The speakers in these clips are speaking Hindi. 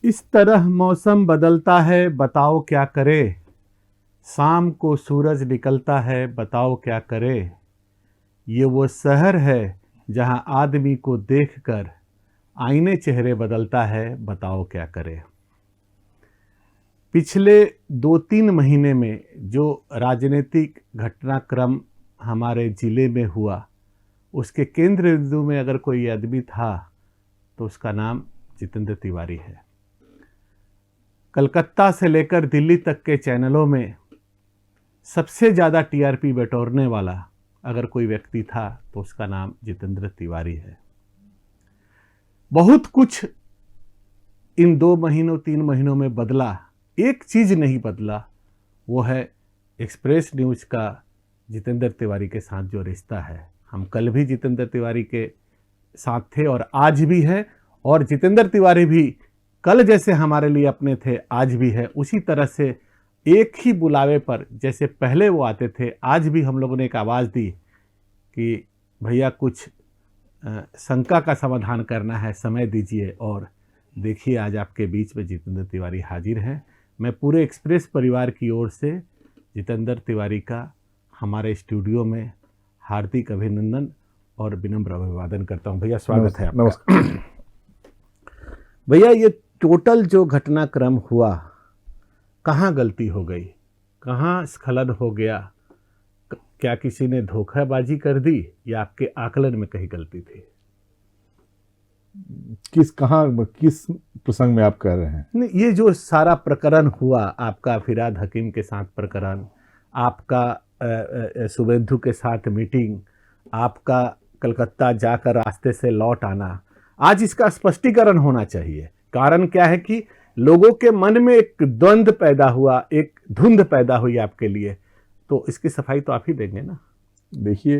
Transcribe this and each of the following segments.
इस तरह मौसम बदलता है, बताओ क्या करे। शाम को सूरज निकलता है, बताओ क्या करे। ये वो शहर है जहां आदमी को देखकर आईने चेहरे बदलता है, बताओ क्या करे। पिछले 2-3 महीने में जो राजनीतिक घटनाक्रम हमारे ज़िले में हुआ, उसके केंद्र बिंदु में अगर कोई आदमी था तो उसका नाम जितेंद्र तिवारी है। कलकत्ता से लेकर दिल्ली तक के चैनलों में सबसे ज़्यादा टीआरपी बटोरने वाला अगर कोई व्यक्ति था तो उसका नाम जितेंद्र तिवारी है। बहुत कुछ इन 2-3 महीनों में बदला, एक चीज़ नहीं बदला, वो है एक्सप्रेस न्यूज़ का जितेंद्र तिवारी के साथ जो रिश्ता है। हम कल भी जितेंद्र तिवारी के साथ थे और आज भी है, और जितेंद्र तिवारी भी कल जैसे हमारे लिए अपने थे आज भी है। उसी तरह से एक ही बुलावे पर जैसे पहले वो आते थे, आज भी हम लोगों ने एक आवाज़ दी कि भैया कुछ शंका का समाधान करना है, समय दीजिए। और देखिए आज आपके बीच में जितेंद्र तिवारी हाजिर हैं। मैं पूरे एक्सप्रेस परिवार की ओर से जितेंद्र तिवारी का हमारे स्टूडियो में हार्दिक अभिनंदन और विनम्र अभिवादन करता हूं। भैया स्वागत है आपका। नमस्कार। भैया ये टोटल जो घटनाक्रम हुआ, कहाँ गलती हो गई, कहाँ स्खलन हो गया? क्या किसी ने धोखाबाजी कर दी या आपके आकलन में कहीं गलती थी? किस प्रसंग में आप कह रहे हैं? नहीं, ये जो सारा प्रकरण हुआ, आपका फिराद हकीम के साथ प्रकरण, आपका शुभेंदु के साथ मीटिंग, आपका कलकत्ता जाकर रास्ते से लौट आना, आज इसका स्पष्टीकरण होना चाहिए। कारण क्या है कि लोगों के मन में एक द्वंद्व पैदा हुआ, एक धुंध पैदा हुई आपके लिए, तो इसकी सफाई तो आप ही देंगे ना। देखिए,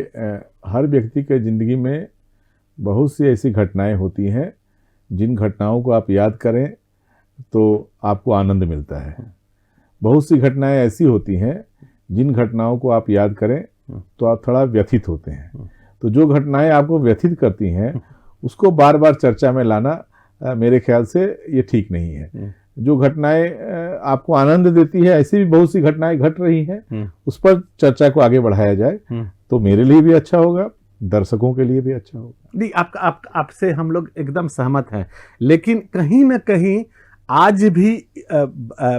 हर व्यक्ति के ज़िंदगी में बहुत सी ऐसी घटनाएं होती हैं जिन घटनाओं को आप याद करें तो आपको आनंद मिलता है। बहुत सी घटनाएं ऐसी होती हैं जिन घटनाओं को आप याद करें तो आप थोड़ा व्यथित होते हैं। तो जो घटनाएं आपको व्यथित करती हैं उसको बार बार चर्चा में लाना मेरे ख्याल से ये ठीक नहीं है। जो घटनाएं आपको आनंद देती है, ऐसी भी बहुत सी घटनाएं घट रही हैं, उस पर चर्चा को आगे बढ़ाया जाए तो मेरे लिए भी अच्छा होगा, दर्शकों के लिए भी अच्छा होगा। नहीं, आपसे हम लोग एकदम सहमत हैं, लेकिन कहीं ना कहीं आज भी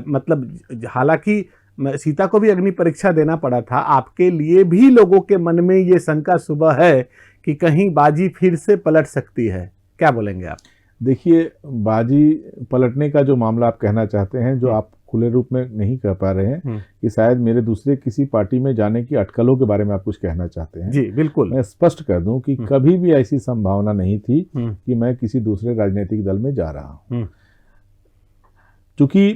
मतलब हालांकि सीता को भी अग्नि परीक्षा देना पड़ा था, आपके लिए भी लोगों के मन में ये शंका सुबह है कि कहीं बाजी फिर से पलट सकती है। क्या बोलेंगे आप? देखिए, बाजी पलटने का जो मामला आप कहना चाहते हैं, जो आप खुले रूप में नहीं कह पा रहे हैं कि शायद मेरे दूसरे किसी पार्टी में जाने की अटकलों के बारे में आप कुछ कहना चाहते हैं। जी बिल्कुल। मैं स्पष्ट कर दूं कि कभी भी ऐसी संभावना नहीं थी कि मैं किसी दूसरे राजनीतिक दल में जा रहा हूं। चूंकि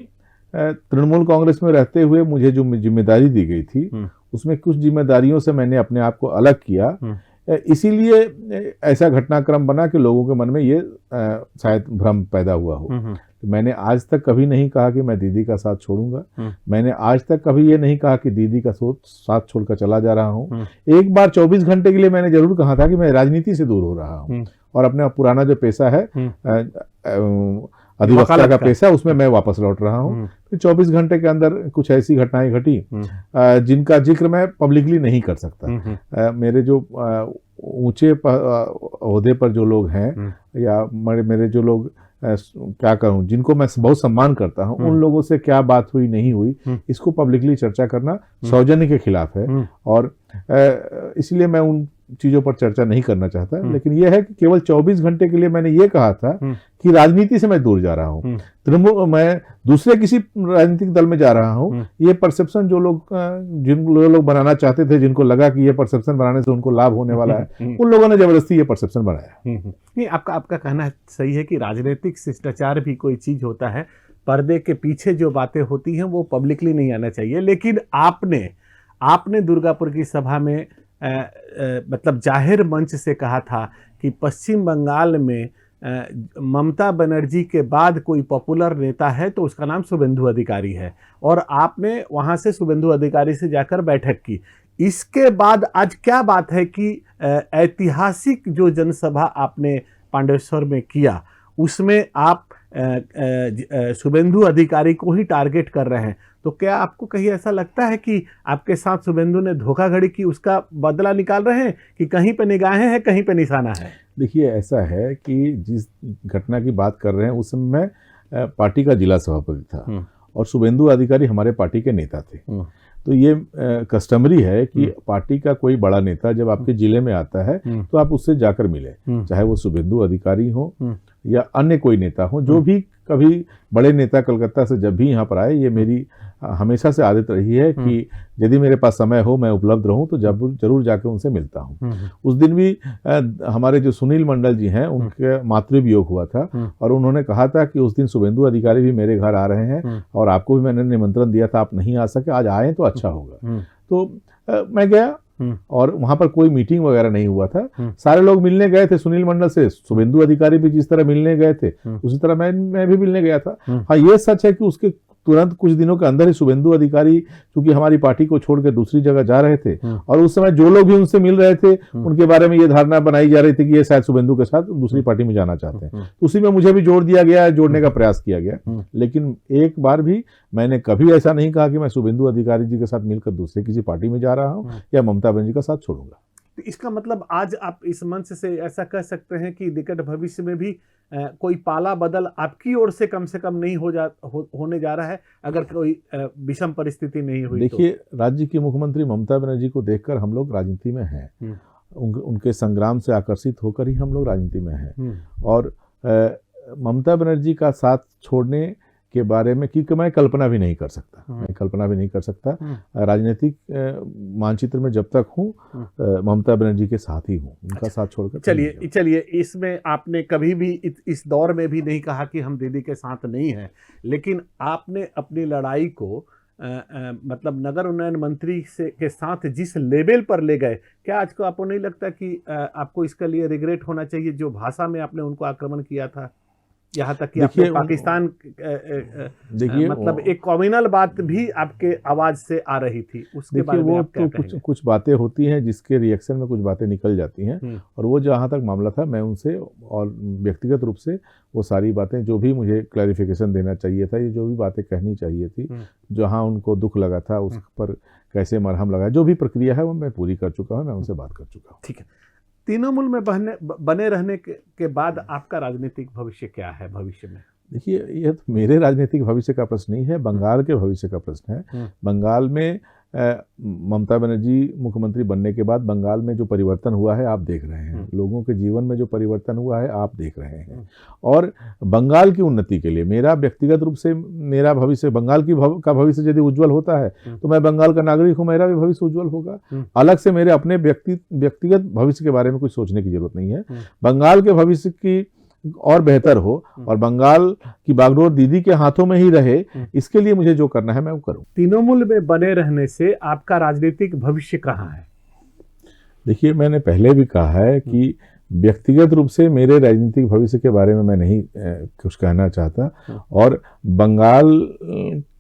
तृणमूल कांग्रेस में रहते हुए मुझे जो जिम्मेदारी दी गई थी उसमें कुछ जिम्मेदारियों से मैंने अपने आप को अलग किया, इसीलिए ऐसा घटनाक्रम बना कि लोगों के मन में ये शायद भ्रम पैदा हुआ हो। तो मैंने आज तक कभी नहीं कहा कि मैं दीदी का साथ छोड़ूंगा। मैंने आज तक कभी ये नहीं कहा कि दीदी का साथ छोड़कर चला जा रहा हूँ। एक बार 24 घंटे के लिए मैंने जरूर कहा था कि मैं राजनीति से दूर हो रहा हूँ और अपना पुराना जो पेशा है अधिवक्ता का पेशा, उसमें मैं वापस लौट रहा हूँ। फिर 24 घंटे के अंदर कुछ ऐसी घटनाएं घटी जिनका जिक्र मैं पब्लिकली नहीं कर सकता। मेरे जो ऊंचे ओहदे पर जो लोग हैं या मेरे जो लोग क्या कहूँ, जिनको मैं बहुत सम्मान करता हूँ, उन लोगों से क्या बात हुई नहीं हुई, इसको पब्लिकली चर्चा करना सौजन्य के खिलाफ है और इसलिए मैं उन चीज़ों पर चर्चा नहीं करना चाहता। लेकिन यह है कि केवल 24 घंटे के लिए मैंने ये कहा था कि राजनीति से मैं दूर जा रहा हूँ, मैं दूसरे किसी राजनीतिक दल में जा रहा हूँ। ये परसेप्शन जिन लोग बनाना चाहते थे, जिनको लगा कि ये परसेप्शन बनाने से उनको लाभ होने वाला है, उन लोगों ने जबरदस्ती ये परसेप्शन बनाया। नहीं, आपका कहना सही है कि राजनीतिक शिष्टाचार भी कोई चीज़ होता है, पर्दे के पीछे जो बातें होती हैं वो पब्लिकली नहीं आना चाहिए। लेकिन आपने दुर्गापुर की सभा में मतलब जाहिर मंच से कहा था कि पश्चिम बंगाल में ममता बनर्जी के बाद कोई पॉपुलर नेता है तो उसका नाम शुभेंदु अधिकारी है, और आपने वहां से शुभेंदु अधिकारी से जाकर बैठक की। इसके बाद आज क्या बात है कि ऐतिहासिक जो जनसभा आपने पांडेश्वर में किया, उसमें आप शुभेंदु अधिकारी को ही टारगेट कर रहे हैं, तो क्या आपको कहीं ऐसा लगता है कि आपके साथ शुभेंदु ने धोखाधड़ी की, उसका बदला निकाल रहे हैं कि कहीं पे निगाहें हैं, कहीं पे निशाना है? देखिए, ऐसा है कि जिस घटना की बात कर रहे हैं उस समय मैं पार्टी का जिला सभापति था और शुभेंदु अधिकारी हमारे पार्टी के नेता थे। तो ये कस्टमरी है कि पार्टी का कोई बड़ा नेता जब आपके जिले में आता है तो आप उससे जाकर मिले, चाहे वो शुभेंदु अधिकारी हो या अन्य कोई नेता हो। जो भी कभी बड़े नेता कलकत्ता से जब भी यहाँ पर आए, ये मेरी हमेशा से आदत रही है कि यदि मेरे पास समय हो, मैं उपलब्ध रहूं तो जरूर जाकर उनसे मिलता हूं। उस दिन भी हमारे जो सुनील मंडल जी हैं, उनके मातृवियोग हुआ था और उन्होंने कहा था कि उस दिन शुभेंदु अधिकारी भी मेरे घर आ रहे हैं और आपको भी मैंने निमंत्रण दिया था, आप नहीं आ सके, आज आए तो अच्छा होगा। तो मैं गया और वहां पर कोई मीटिंग वगैरह नहीं हुआ था, सारे लोग मिलने गए थे सुनील मंडल से। शुभेंदु अधिकारी भी जिस तरह मिलने गए थे उसी तरह मैं भी मिलने गया था। हाँ, ये सच है कि उसके तुरंत कुछ दिनों के अंदर ही शुभेंदु अधिकारी क्योंकि हमारी पार्टी को छोड़कर दूसरी जगह जा रहे थे और उस समय जो लोग भी उनसे मिल रहे थे उनके बारे में ये धारणा बनाई जा रही थी कि ये शायद शुभेंदु के साथ दूसरी पार्टी में जाना चाहते हैं। तो उसी में मुझे भी जोड़ दिया गया, जोड़ने का प्रयास किया गया। लेकिन एक बार भी मैंने कभी ऐसा नहीं कहा कि मैं शुभेंदु अधिकारी जी के साथ मिलकर दूसरे किसी पार्टी में जा रहा हूँ या ममता बनर्जी का साथ छोड़ूंगा। तो इसका मतलब आज आप इस मंच से ऐसा कह सकते हैं कि निकट भविष्य में भी कोई पाला बदल आपकी ओर से कम नहीं होने जा रहा है, अगर कोई विषम परिस्थिति नहीं हुई। देखिए, राज्य की मुख्यमंत्री ममता बनर्जी को देखकर हम लोग राजनीति में हैं, उनके संग्राम से आकर्षित होकर ही हम लोग राजनीति में हैं। और ममता बनर्जी का साथ छोड़ने के बारे में क्योंकि मैं कल्पना भी नहीं कर सकता, राजनीतिक मानचित्र में जब तक हूँ ममता बनर्जी के साथ ही हूँ, उनका साथ छोड़कर। चलिए इसमें आपने कभी भी इस दौर में भी नहीं कहा कि हम दीदी के साथ नहीं हैं, लेकिन आपने अपनी लड़ाई को मतलब नगर उन्नयन मंत्री के साथ जिस लेवल पर ले गए, क्या आज को आपको नहीं लगता कि आपको इसके लिए रिग्रेट होना चाहिए जो भाषा में आपने उनको आक्रमण किया था, यहाँ तक कि आपने पाकिस्तान देखिए मतलब एक कॉम्युनल बात भी आपके आवाज से आ रही थी, उसके बारे में आप क्या कहेंगे? कुछ बातें होती हैं जिसके रिएक्शन में कुछ बातें निकल जाती हैं और वो जहाँ तक मामला था मैं उनसे और व्यक्तिगत रूप से वो सारी बातें जो भी मुझे क्लैरिफिकेशन देना चाहिए था, ये जो भी बातें कहनी चाहिए थी, जहाँ उनको दुख लगा था उस पर कैसे मरहम लगाया, जो भी प्रक्रिया है वो मैं पूरी कर चुका हूँ, मैं उनसे बात कर चुका हूँ। ठीक है, तृणमूल में बने रहने के बाद आपका राजनीतिक भविष्य क्या है भविष्य में? देखिए, यह तो मेरे राजनीतिक भविष्य का प्रश्न नहीं है, बंगाल के भविष्य का प्रश्न है। बंगाल में ममता बनर्जी मुख्यमंत्री बनने के बाद बंगाल में जो परिवर्तन हुआ है आप देख रहे हैं, लोगों के जीवन में जो परिवर्तन हुआ है आप देख रहे हैं। और बंगाल की उन्नति के लिए मेरा व्यक्तिगत रूप से मेरा भविष्य, बंगाल का भविष्य यदि उज्जवल होता है तो मैं बंगाल का नागरिक हूँ, मेरा भी भविष्य उज्जवल होगा। अलग से मेरे अपने व्यक्तिगत भविष्य के बारे में कुछ सोचने की जरूरत नहीं है। बंगाल के भविष्य की और बेहतर हो और बंगाल की बागडोर दीदी के हाथों में ही रहे, इसके लिए मुझे जो करना है मैं वो करूं। तृणमूल में बने रहने से आपका राजनीतिक भविष्य कहाँ है? देखिए, मैंने पहले भी कहा है कि व्यक्तिगत रूप से मेरे राजनीतिक भविष्य के बारे में मैं नहीं कुछ कहना चाहता और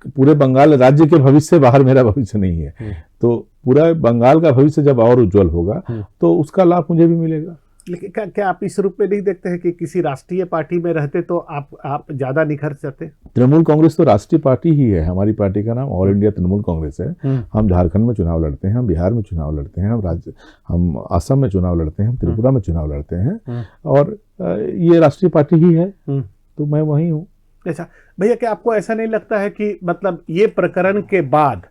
पूरे बंगाल राज्य के भविष्य से बाहर मेरा भविष्य नहीं है। तो पूरा बंगाल का भविष्य जब और उज्जवल होगा तो उसका लाभ मुझे भी मिलेगा। लेकिन क्या आप इस रूप में नहीं देखते हैं कि किसी राष्ट्रीय पार्टी में रहते तो आप ज्यादा निखर जाते? तृणमूल कांग्रेस तो राष्ट्रीय पार्टी ही है, हमारी पार्टी का नाम ऑल इंडिया तृणमूल कांग्रेस है। हम झारखंड में चुनाव लड़ते हैं, हम बिहार में चुनाव लड़ते हैं, हम असम में चुनाव लड़ते हैं, हम त्रिपुरा में चुनाव लड़ते हैं और ये राष्ट्रीय पार्टी ही है, तो मैं वही हूँ। अच्छा भैया, क्या आपको ऐसा नहीं लगता है कि मतलब ये प्रकरण के बाद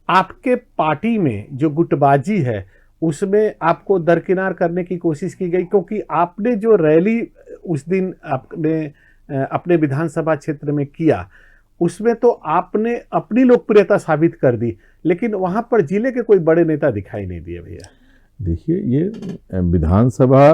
आपके पार्टी में जो गुटबाजी है उसमें आपको दरकिनार करने की कोशिश की गई? क्योंकि आपने जो रैली उस दिन आपने अपने विधानसभा क्षेत्र में किया उसमें तो आपने अपनी लोकप्रियता साबित कर दी, लेकिन वहां पर जिले के कोई बड़े नेता दिखाई नहीं दिए भैया। देखिए, ये विधानसभा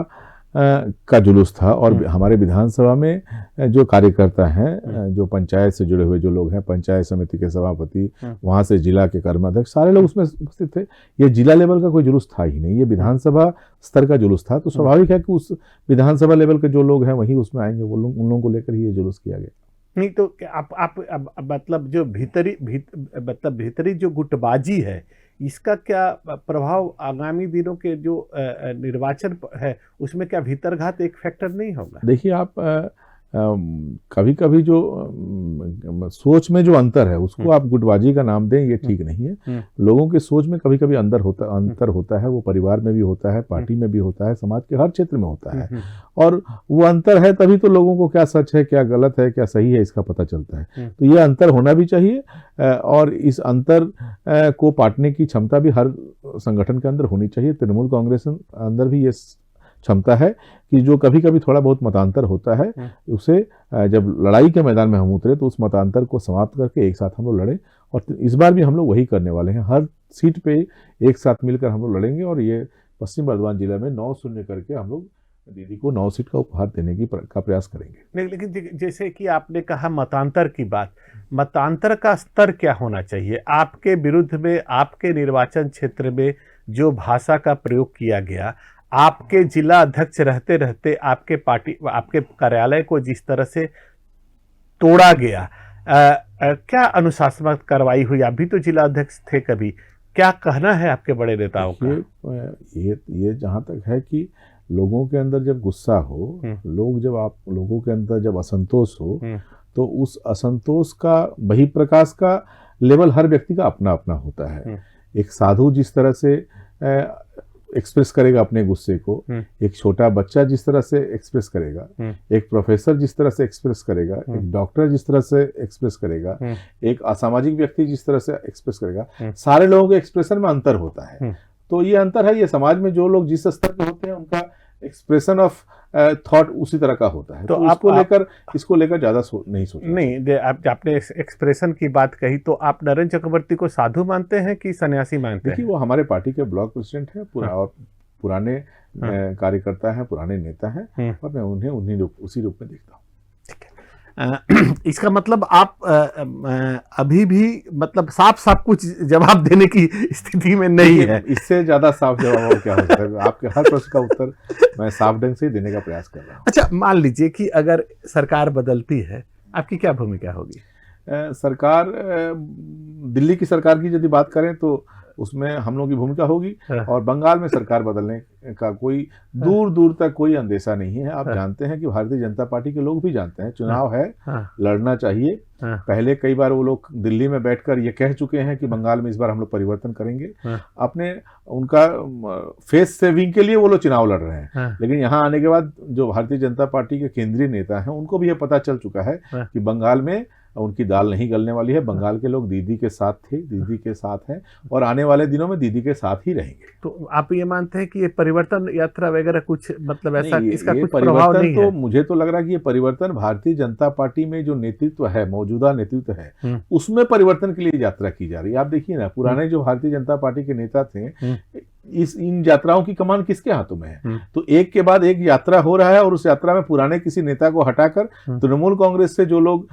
का जुलूस था और हमारे विधानसभा में जो कार्यकर्ता हैं, जो पंचायत से जुड़े हुए जो लोग हैं, पंचायत समिति के सभापति, वहां से जिला के कर्माध्यक्ष, सारे लोग उसमें उपस्थित थे। ये जिला लेवल का कोई जुलूस था ही नहीं, ये विधानसभा स्तर का जुलूस था। तो स्वाभाविक है कि उस विधानसभा लेवल के जो लोग हैं वही उसमें आएंगे, वो लोग, उन लोगों को लेकर ही ये जुलूस किया गया। नहीं तो आप मतलब जो भीतरी जो गुटबाजी है इसका क्या प्रभाव आगामी दिनों के जो निर्वाचन है उसमें क्या भीतरघात एक फैक्टर नहीं होगा? देखिए, आप कभी कभी जो सोच में जो अंतर है उसको आप गुटबाजी का नाम दें, ये ठीक नहीं है। लोगों के सोच में कभी कभी अंतर होता है, वो परिवार में भी होता है, पार्टी में भी होता है, समाज के हर क्षेत्र में होता है। और वो अंतर है तभी तो लोगों को क्या सच है, क्या गलत है, क्या सही है, इसका पता चलता है। तो ये अंतर होना भी चाहिए और इस अंतर को पाटने की क्षमता भी हर संगठन के अंदर होनी चाहिए। तृणमूल कांग्रेस अंदर भी ये क्षमता है कि जो कभी कभी थोड़ा बहुत मतांतर होता है उसे जब लड़ाई के मैदान में हम उतरे तो उस मतांतर को समाप्त करके एक साथ हम लोग लड़े। और इस बार भी हम लोग वही करने वाले हैं, हर सीट पे एक साथ मिलकर हम लोग लड़ेंगे और ये पश्चिम बर्धमान जिला में 9-0 करके हम लोग दीदी को 9 सीट का उपहार देने का प्रयास करेंगे। लेकिन जैसे कि आपने कहा मतांतर की बात, मतांतर का स्तर क्या होना चाहिए? आपके विरुद्ध में आपके निर्वाचन क्षेत्र में जो भाषा का प्रयोग किया गया, आपके जिला अध्यक्ष रहते रहते आपके आपके कार्यालय को जिस तरह से तोड़ा गया, क्या अनुशासनात्मक कार्रवाई हुई? आप भी तो जिला अध्यक्ष थे कभी, क्या कहना है आपके बड़े नेताओं का? ये जहाँ तक है कि लोगों के अंदर जब गुस्सा हो, लोगों के अंदर जब असंतोष हो, तो उस असंतोष का बहिप्रकाश का लेवल हर व्यक्ति का अपना अपना होता है। एक साधु जिस तरह से एक्सप्रेस करेगा अपने गुस्से को, एक छोटा बच्चा जिस तरह से एक्सप्रेस करेगा, एक प्रोफेसर जिस तरह से एक्सप्रेस करेगा, एक डॉक्टर जिस तरह से एक्सप्रेस करेगा, एक असामाजिक व्यक्ति जिस तरह से एक्सप्रेस करेगा, सारे लोगों के एक्सप्रेसन में अंतर होता है। तो ये अंतर है, ये समाज में जो लोग जिस स्तर पे होते हैं उनका एक्सप्रेशन ऑफ थॉट उसी तरह का होता है। तो इसको लेकर ज्यादा नहीं सोचना। नहीं, आपने एक्सप्रेशन की बात कही तो आप नरेंद्र चक्रवर्ती को साधु मानते हैं कि सन्यासी मानते हैं? देखिए, वो हमारे पार्टी के ब्लॉक प्रेसिडेंट है, और पुराने कार्यकर्ता हैं, पुराने नेता हैं, और मैं उन्हें उसी रूप में देखता हूँ। इसका मतलब आप अभी भी मतलब साफ कुछ जवाब देने की स्थिति में नहीं है? इससे ज्यादा साफ जवाब क्या हो सकता है? आपके हर प्रश्न का उत्तर मैं साफ ढंग से देने का प्रयास कर रहा हूँ। अच्छा, मान लीजिए कि अगर सरकार बदलती है, आपकी क्या भूमिका होगी? सरकार, दिल्ली की सरकार की यदि बात करें तो उसमें हम लोगों की भूमिका होगी, और बंगाल में सरकार बदलने का कोई दूर दूर तक कोई अंदेशा नहीं है। आप जानते हैं कि भारतीय जनता पार्टी के लोग भी जानते हैं चुनाव है, लड़ना चाहिए। पहले कई बार वो लोग दिल्ली में बैठकर ये कह चुके हैं कि बंगाल में इस बार हम लोग परिवर्तन करेंगे। अपने उनका फेस सेविंग के लिए वो लोग चुनाव लड़ रहे हैं, लेकिन यहाँ आने के बाद जो भारतीय जनता पार्टी के केंद्रीय नेता हैं उनको भी ये पता चल चुका है कि बंगाल में उनकी दाल नहीं गलने वाली है। बंगाल के लोग दीदी के साथ थे, दीदी के साथ हैं, और आने वाले दिनों में दीदी के साथ ही रहेंगे। तो आप ये मानते हैं कि ये परिवर्तन यात्रा वगैरह कुछ मतलब ऐसा इसका कुछ प्रभाव नहीं है? तो मुझे तो लग रहा है कि ये परिवर्तन भारतीय जनता पार्टी में जो नेतृत्व है, मौजूदा नेतृत्व है, उसमें परिवर्तन के लिए यात्रा की जा रही है। आप देखिए ना, पुराने जो भारतीय जनता पार्टी के नेता थे, इन यात्राओं की कमान किसके हाथों में है? तो एक के बाद एक यात्रा हो रहा है, और उस यात्रा में पुराने किसी नेता को हटाकर तृणमूल कांग्रेस से जो लोग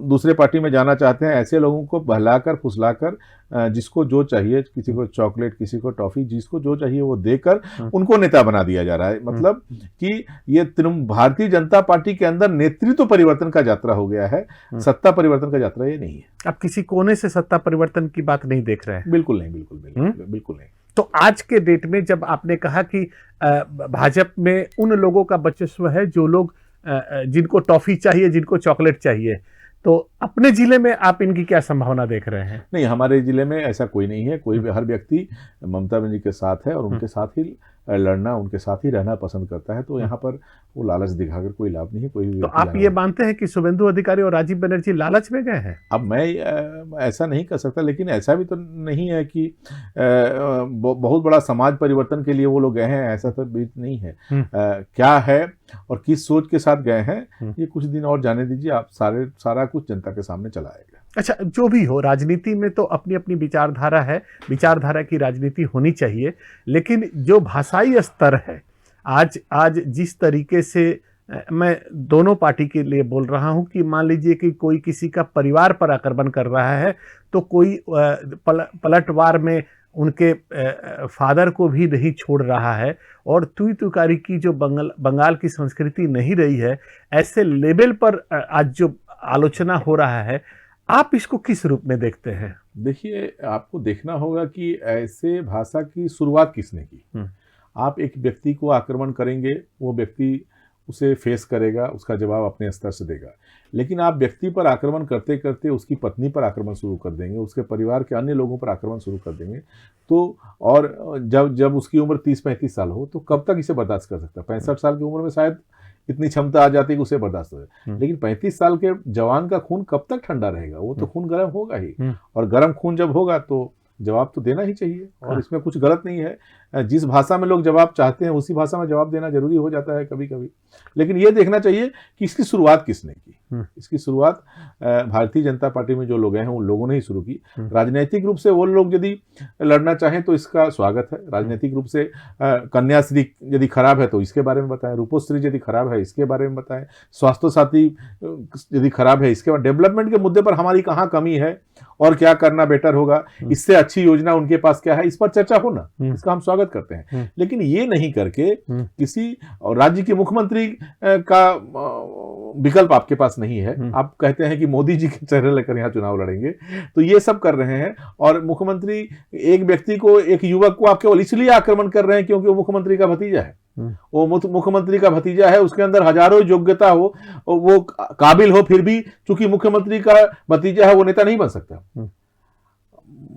दूसरे पार्टी में जाना चाहते हैं, ऐसे लोगों को बहलाकर फुसलाकर जिसको जो चाहिए, किसी को चॉकलेट, किसी को टॉफी, जिसको जो चाहिए वो देकर उनको नेता बना दिया जा रहा है। मतलब कि ये भारतीय जनता पार्टी के अंदर नेतृत्व परिवर्तन का यात्रा हो गया है, सत्ता परिवर्तन का यात्रा ये नहीं है। आप किसी कोने से सत्ता परिवर्तन की बात नहीं देख रहे हैं? बिल्कुल नहीं, बिल्कुल नहीं। तो आज के डेट में जब आपने कहा कि भाजपा में उन लोगों का वर्चस्व है जो लोग जिनको टॉफी चाहिए, जिनको चॉकलेट चाहिए, तो अपने जिले में आप इनकी क्या संभावना देख रहे हैं? नहीं, हमारे जिले में ऐसा कोई नहीं है। कोई भी, हर व्यक्ति ममता बनर्जी के साथ है और उनके साथ ही लड़ना, उनके साथ ही रहना पसंद करता है। तो यहाँ पर वो लालच दिखाकर कोई लाभ नहीं है। कोई भी तो आप ये मानते हैं कि शुभेंदु अधिकारी और राजीव बनर्जी लालच में गए हैं? अब मैं ऐसा नहीं कर सकता, लेकिन ऐसा भी तो नहीं है कि बहुत बड़ा समाज परिवर्तन के लिए वो लोग गए हैं, ऐसा तो भी नहीं है। क्या है और किस सोच के साथ गए हैं, ये कुछ दिन और जाने दीजिए। आप सारा कुछ जनता के सामने चला आएगा। अच्छा, जो भी हो, राजनीति में तो अपनी अपनी विचारधारा है, विचारधारा की राजनीति होनी चाहिए, लेकिन जो भाषाई स्तर है, आज जिस तरीके से, मैं दोनों पार्टी के लिए बोल रहा हूं कि मान लीजिए कि कोई किसी का परिवार पर आक्रमण कर रहा है, तो कोई पलटवार में उनके फादर को भी नहीं छोड़ रहा है, और तुकारी की जो बंगाल की संस्कृति नहीं रही है, ऐसे लेवल पर आज जो आलोचना हो रहा है, आप इसको किस रूप में देखते हैं? देखिए, आपको देखना होगा कि ऐसे भाषा की शुरुआत किसने की। आप एक व्यक्ति को आक्रमण करेंगे, वो व्यक्ति उसे फेस करेगा, उसका जवाब अपने स्तर से देगा। लेकिन आप व्यक्ति पर आक्रमण करते करते उसकी पत्नी पर आक्रमण शुरू कर देंगे, उसके परिवार के अन्य लोगों पर आक्रमण शुरू कर देंगे, तो और जब उसकी उम्र 30-35 साल हो तो कब तक इसे बर्दाश्त कर सकता है? 65 साल की उम्र में शायद इतनी क्षमता आ जाती है कि उसे बर्दाश्त हो जाए, लेकिन 35 साल के जवान का खून कब तक ठंडा रहेगा? वो तो खून गर्म होगा ही, और गर्म खून जब होगा तो जवाब तो देना ही चाहिए, और इसमें कुछ गलत नहीं है। जिस भाषा में लोग जवाब चाहते हैं उसी भाषा में जवाब देना जरूरी हो जाता है कभी कभी। लेकिन ये देखना चाहिए कि इसकी शुरुआत किसने की। इसकी शुरुआत भारतीय जनता पार्टी में जो लोग हैं उन लोगों ने ही शुरू की। राजनीतिक रूप से वो लोग यदि लड़ना चाहें तो इसका स्वागत है। राजनीतिक रूप से कन्याश्री यदि खराब है तो इसके बारे में बताएं, रूपोश्री यदि खराब है इसके बारे में बताएं, स्वास्थ्य साथी यदि खराब है इसके बाद, डेवलपमेंट के मुद्दे पर हमारी कहाँ कमी है और क्या करना बेटर होगा, इससे अच्छी योजना उनके पास क्या है, इस पर चर्चा हो ना, इसका हम स्वागत करते हैं। लेकिन ये नहीं करके किसी राज्य के मुख्यमंत्री का विकल्प आपके पास नहीं है, आप कहते हैं कि मोदी जी के चेहरे लेकर यहाँ चुनाव लड़ेंगे, तो ये सब कर रहे हैं। और मुख्यमंत्री एक व्यक्ति को, एक युवक को आप केवल इसलिए आक्रमण कर रहे हैं क्योंकि वो मुख्यमंत्री का भतीजा है। वो मुख्यमंत्री का भतीजा है, उसके अंदर हजारों योग्यता हो, वो काबिल हो, फिर भी चूंकि मुख्यमंत्री का भतीजा है वो नेता नहीं बन सकता।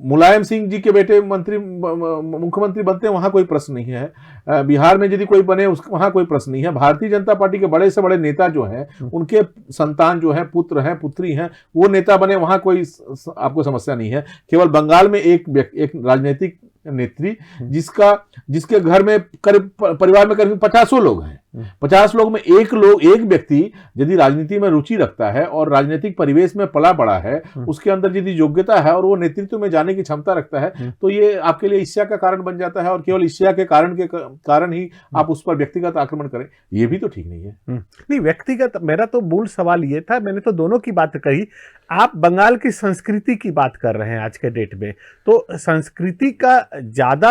मुलायम सिंह जी के बेटे मुख्यमंत्री बनते हैं, वहां कोई प्रश्न नहीं है। बिहार में यदि कोई बने वहां कोई प्रश्न नहीं है। भारतीय जनता पार्टी के बड़े से बड़े नेता जो हैं, उनके संतान जो हैं, पुत्र हैं, पुत्री हैं, वो नेता बने, वहां कोई आपको समस्या नहीं है। केवल बंगाल में एक राजनीतिक नेत्री जिसके घर में करीब परिवार में करीब 50 लोग हैं, 50 लोग में एक व्यक्ति यदि राजनीति में रुचि रखता है और राजनीतिक परिवेश में पला बड़ा है, उसके अंदर यदि योग्यता है और वो नेतृत्व में जाने की क्षमता रखता है, तो ये आपके लिए ईर्ष्या का कारण बन जाता है। और केवल ईर्ष्या के कारण ही आप उस पर व्यक्तिगत आक्रमण करें, ये भी तो ठीक नहीं है। नहीं, व्यक्तिगत मेरा तो मूल सवाल ये था, मैंने तो दोनों की बात कही। आप बंगाल की संस्कृति की बात कर रहे हैं आज के डेट में, तो संस्कृति का ज्यादा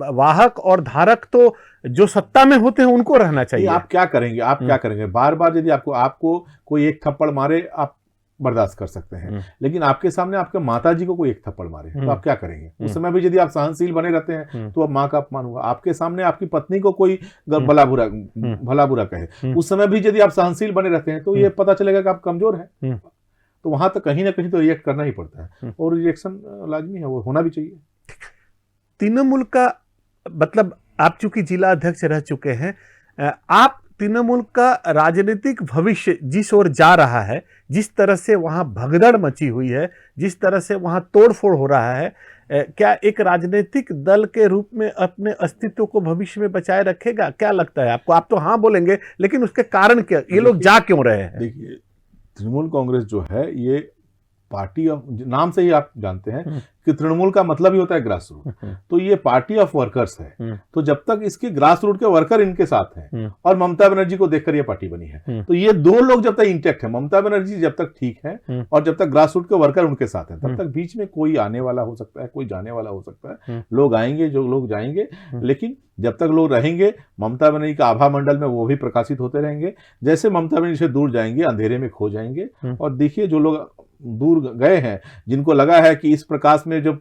वाहक और धारक तो जो सत्ता में होते हैं उनको रहना चाहिए। आप क्या करेंगे? आप क्या करेंगे? बार बार यदि आपको कोई एक थप्पड़ मारे आप बर्दाश्त कर सकते हैं, लेकिन आपके सामने आपके माता जी को कोई एक थप्पड़ मारे तो आप क्या करेंगे? उस समय भी यदि आप सहनशील बने रहते हैं तो अब माँ का अपमान हुआ। आपके सामने आपकी पत्नी को कोई भला बुरा कहे, उस समय भी यदि आप सहनशील बने रहते हैं तो ये पता चलेगा कि आप कमजोर हैं। तो वहां तक कहीं ना कहीं तो रिएक्ट करना ही पड़ता है, और रिएक्शन लाजमी है, वो होना भी चाहिए। तृणमूल का मतलब, आप चूंकि जिला अध्यक्ष रह चुके हैं, आप तृणमूल का राजनीतिक भविष्य जिस ओर जा रहा है, जिस तरह से वहां भगदड़ मची हुई है, जिस तरह से वहां तोड़फोड़ हो रहा है, क्या एक राजनीतिक दल के रूप में अपने अस्तित्व को भविष्य में बचाए रखेगा? क्या लगता है आपको? आप तो हाँ बोलेंगे, लेकिन उसके कारण क्या, ये लोग जा क्यों रहे हैं? देखिए, तृणमूल कांग्रेस जो है ये पार्टी ऑफ, नाम से ही आप जानते हैं कि तृणमूल का मतलब ही होता है ग्रास रूट, तो ये पार्टी ऑफ वर्कर्स है। तो जब तक इसके ग्रास रूट के वर्कर इनके साथ हैं, और ममता बनर्जी को देखकर ये पार्टी बनी है, तो ये दो लोग जब तक इंटैक्ट है, ममता बनर्जी जब तक ठीक है और जब तक ग्रास रूट के वर्कर उनके साथ हैं, तब तक बीच में कोई आने वाला हो सकता है, कोई जाने वाला हो सकता है, लोग आएंगे, जो लोग जाएंगे, लेकिन जब तक लोग रहेंगे ममता बनर्जी का आभा मंडल में वो भी प्रकाशित होते रहेंगे। जैसे ममता बनर्जी से दूर जाएंगे अंधेरे में खो जाएंगे। और देखिए, जो लोग दूर गए हैं, जिनको लगा है कि इस प्रकाश में जो